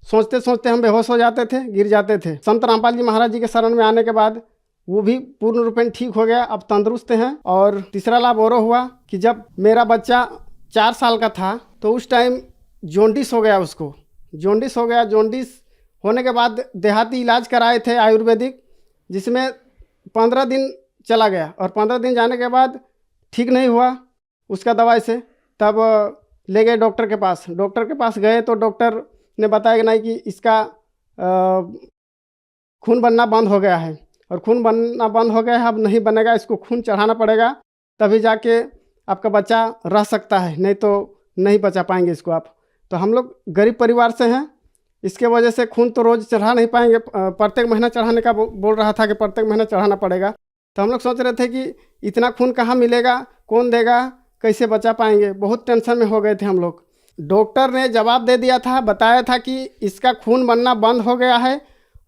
सोचते सोचते हम बेहोश हो जाते थे, गिर जाते थे। संत रामपाल जी महाराज जी के शरण में आने के बाद वो भी पूर्ण रूपेण ठीक हो गया, अब तंदुरुस्त हैं। और तीसरा लाभ और हुआ कि जब मेरा बच्चा 4 साल का था तो उस टाइम जॉन्डिस हो गया, उसको जॉन्डिस हो गया। जॉन्डिस होने के बाद देहाती इलाज कराए थे आयुर्वेदिक, जिसमें 15 दिन चला गया, और 15 दिन जाने के बाद ठीक नहीं हुआ उसका दवाई से। तब ले गए डॉक्टर के पास। डॉक्टर के पास गए तो डॉक्टर ने बताया कि नहीं कि इसका खून बनना बंद हो गया है, और खून बनना बंद हो गया है, अब नहीं बनेगा, इसको खून चढ़ाना पड़ेगा, तभी जाके आपका बच्चा रह सकता है, नहीं तो नहीं बचा पाएंगे इसको आप। तो हम लोग गरीब परिवार से हैं, इसके वजह से खून तो रोज़ चढ़ा नहीं पाएंगे, प्रत्येक महीना चढ़ाने का बोल रहा था कि प्रत्येक महीना चढ़ाना पड़ेगा। तो हम लोग सोच रहे थे कि इतना खून कहाँ मिलेगा, कौन देगा, कैसे बचा पाएंगे, बहुत टेंशन में हो गए थे हम लोग। डॉक्टर ने जवाब दे दिया था, बताया था कि इसका खून बनना बंद हो गया है,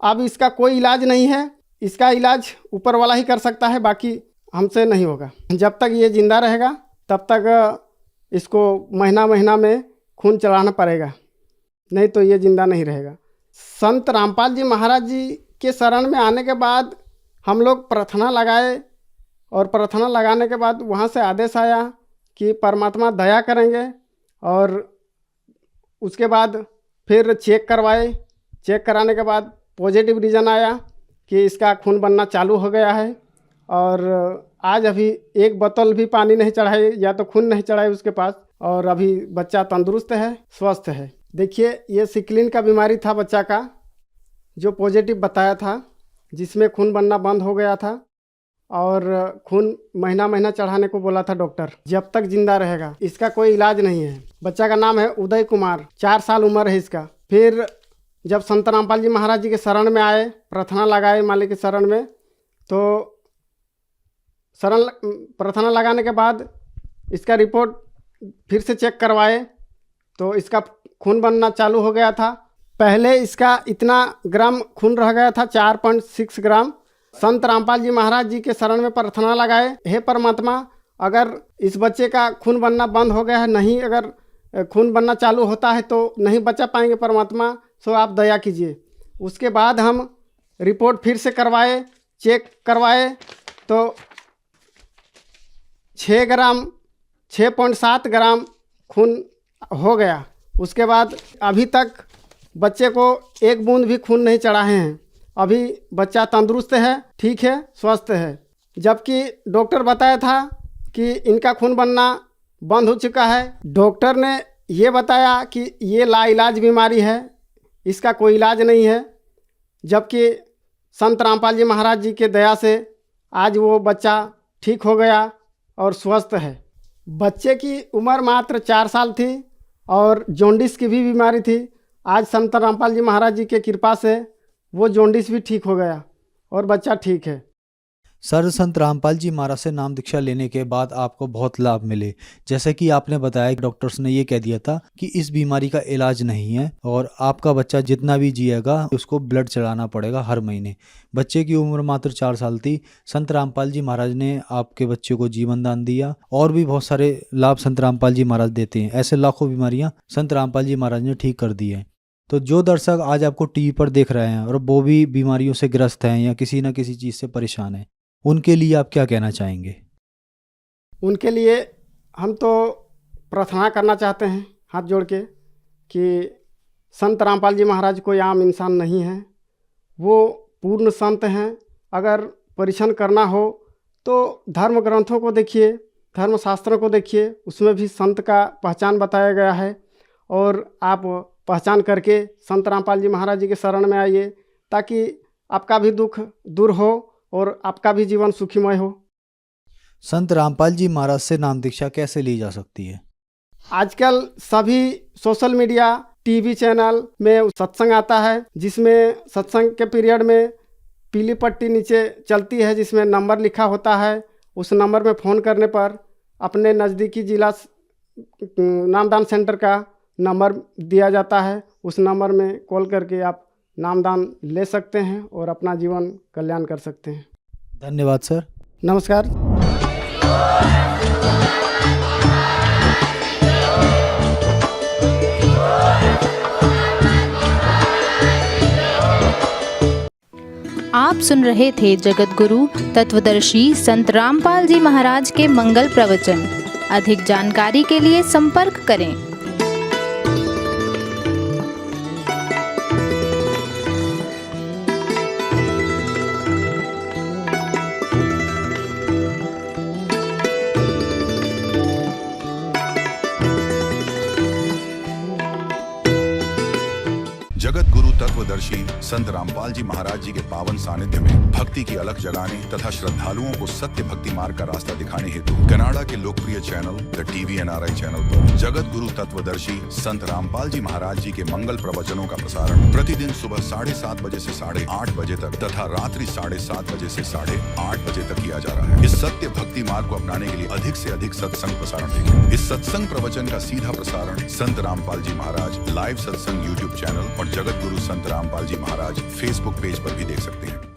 अब इसका कोई इलाज नहीं है, इसका इलाज ऊपर वाला ही कर सकता है, बाकी हमसे नहीं होगा। जब तक ये ज़िंदा रहेगा तब तक इसको महीना महीना में खून चढ़ाना पड़ेगा, नहीं तो ये ज़िंदा नहीं रहेगा। संत रामपाल जी महाराज जी के शरण में आने के बाद हम लोग प्रार्थना लगाए, और प्रार्थना लगाने के बाद वहाँ से आदेश आया कि परमात्मा दया करेंगे, और उसके बाद फिर चेक करवाए। चेक कराने के बाद पॉजिटिव रीजन आया कि इसका खून बनना चालू हो गया है, और आज अभी एक बोतल भी पानी नहीं चढ़ाई या तो खून नहीं चढ़ाई उसके पास, और अभी बच्चा तंदुरुस्त है, स्वस्थ है। देखिए, ये सिकलिन का बीमारी था बच्चा का, जो पॉजिटिव बताया था, जिसमें खून बनना बंद हो गया था, और खून महीना महीना चढ़ाने को बोला था डॉक्टर, जब तक जिंदा रहेगा। इसका कोई इलाज नहीं है। बच्चा का नाम है उदय कुमार, 4 साल उम्र है इसका। फिर जब संत रामपाल जी महाराज जी के शरण में आए, प्रार्थना लगाए मालिक के शरण में, तो प्रार्थना लगाने के बाद इसका रिपोर्ट फिर से चेक करवाए तो इसका खून बनना चालू हो गया था। पहले इसका इतना ग्राम खून रह गया था, 4.6 ग्राम। संत रामपाल जी महाराज जी के शरण में प्रार्थना लगाए, हे परमात्मा, अगर इस बच्चे का खून बनना बंद हो गया है, नहीं अगर खून बनना चालू होता है तो नहीं बचा पाएंगे परमात्मा, सो आप दया कीजिए। उसके बाद हम रिपोर्ट फिर से करवाए, चेक करवाए तो 6.7 ग्राम खून हो गया। उसके बाद अभी तक बच्चे को एक बूंद भी खून नहीं चढ़ाए हैं। अभी बच्चा तंदुरुस्त है, ठीक है, स्वस्थ है। जबकि डॉक्टर बताया था कि इनका खून बनना बंद हो चुका है। डॉक्टर ने ये बताया कि ये लाइलाज बीमारी है, इसका कोई इलाज नहीं है। जबकि संत रामपाल जी महाराज जी के दया से आज वो बच्चा ठीक हो गया और स्वस्थ है। बच्चे की उम्र मात्र 4 साल थी और जॉन्डिस की भी बीमारी थी। आज संत रामपाल जी महाराज जी के कृपा से वो जॉन्डिस भी ठीक हो गया और बच्चा ठीक है। सर, संत रामपाल जी महाराज से नाम दीक्षा लेने के बाद आपको बहुत लाभ मिले। जैसे कि आपने बताया कि डॉक्टर्स ने ये कह दिया था कि इस बीमारी का इलाज नहीं है और आपका बच्चा जितना भी जिएगा उसको ब्लड चढ़ाना पड़ेगा हर महीने। बच्चे की उम्र मात्र 4 साल थी। संत रामपाल जी महाराज ने आपके बच्चे को जीवन दान दिया और भी बहुत सारे लाभ संत रामपाल जी महाराज देते हैं। ऐसे लाखों बीमारियाँ संत रामपाल जी महाराज ने ठीक कर दी है। तो जो दर्शक आज आपको टीवी पर देख रहे हैं और वो भी बीमारियों से ग्रस्त हैं या किसी न किसी चीज़ से परेशान हैं, उनके लिए आप क्या कहना चाहेंगे? उनके लिए हम तो प्रार्थना करना चाहते हैं हाथ जोड़ के कि संत रामपाल जी महाराज कोई आम इंसान नहीं है, वो पूर्ण संत हैं। अगर परीक्षण करना हो तो धर्म ग्रंथों को देखिए, धर्म शास्त्रों को देखिए, उसमें भी संत का पहचान बताया गया है। और आप पहचान करके संत रामपाल जी महाराज जी के शरण में आइए ताकि आपका भी दुख दूर हो और आपका भी जीवन सुखीमय हो। संत रामपाल जी महाराज से नाम दीक्षा कैसे ली जा सकती है? आजकल सभी सोशल मीडिया, टीवी चैनल में सत्संग आता है, जिसमें सत्संग के पीरियड में पीली पट्टी नीचे चलती है जिसमें नंबर लिखा होता है। उस नंबर में फ़ोन करने पर अपने नज़दीकी जिला नामदान सेंटर का नंबर दिया जाता है। उस नंबर में कॉल करके आप नामदान ले सकते हैं और अपना जीवन कल्याण कर सकते हैं। धन्यवाद सर। नमस्कार। आप सुन रहे थे जगत गुरु तत्वदर्शी संत रामपाल जी महाराज के मंगल प्रवचन। अधिक जानकारी के लिए संपर्क करें। जगत गुरु तत्वदर्शी संत रामपाल जी महाराज जी के पावन सानिध्य में भक्ति की अलख जगाने तथा श्रद्धालुओं को सत्य भक्ति मार्ग का रास्ता दिखाने हेतु कनाडा के लोकप्रिय channel the TV NRI channel पर जगत गुरु तत्वदर्शी संत रामपाल जी महाराज जी के मंगल प्रवचनों का प्रसारण प्रतिदिन सुबह 7:30 बजे से 8:30 बजे तक तथा रात्रि 7:30 बजे से 8:30 बजे तक किया जा रहा है। इस सत्य भक्ति मार्ग को अपनाने के लिए अधिक से अधिक सत्संग प्रसारण देखें। इस सत्संग प्रवचन का सीधा प्रसारण संत रामपाल जी महाराज लाइव सत्संग YouTube चैनल और जगत गुरु संत रामपाल जी महाराज Facebook पेज पर भी देख सकते हैं।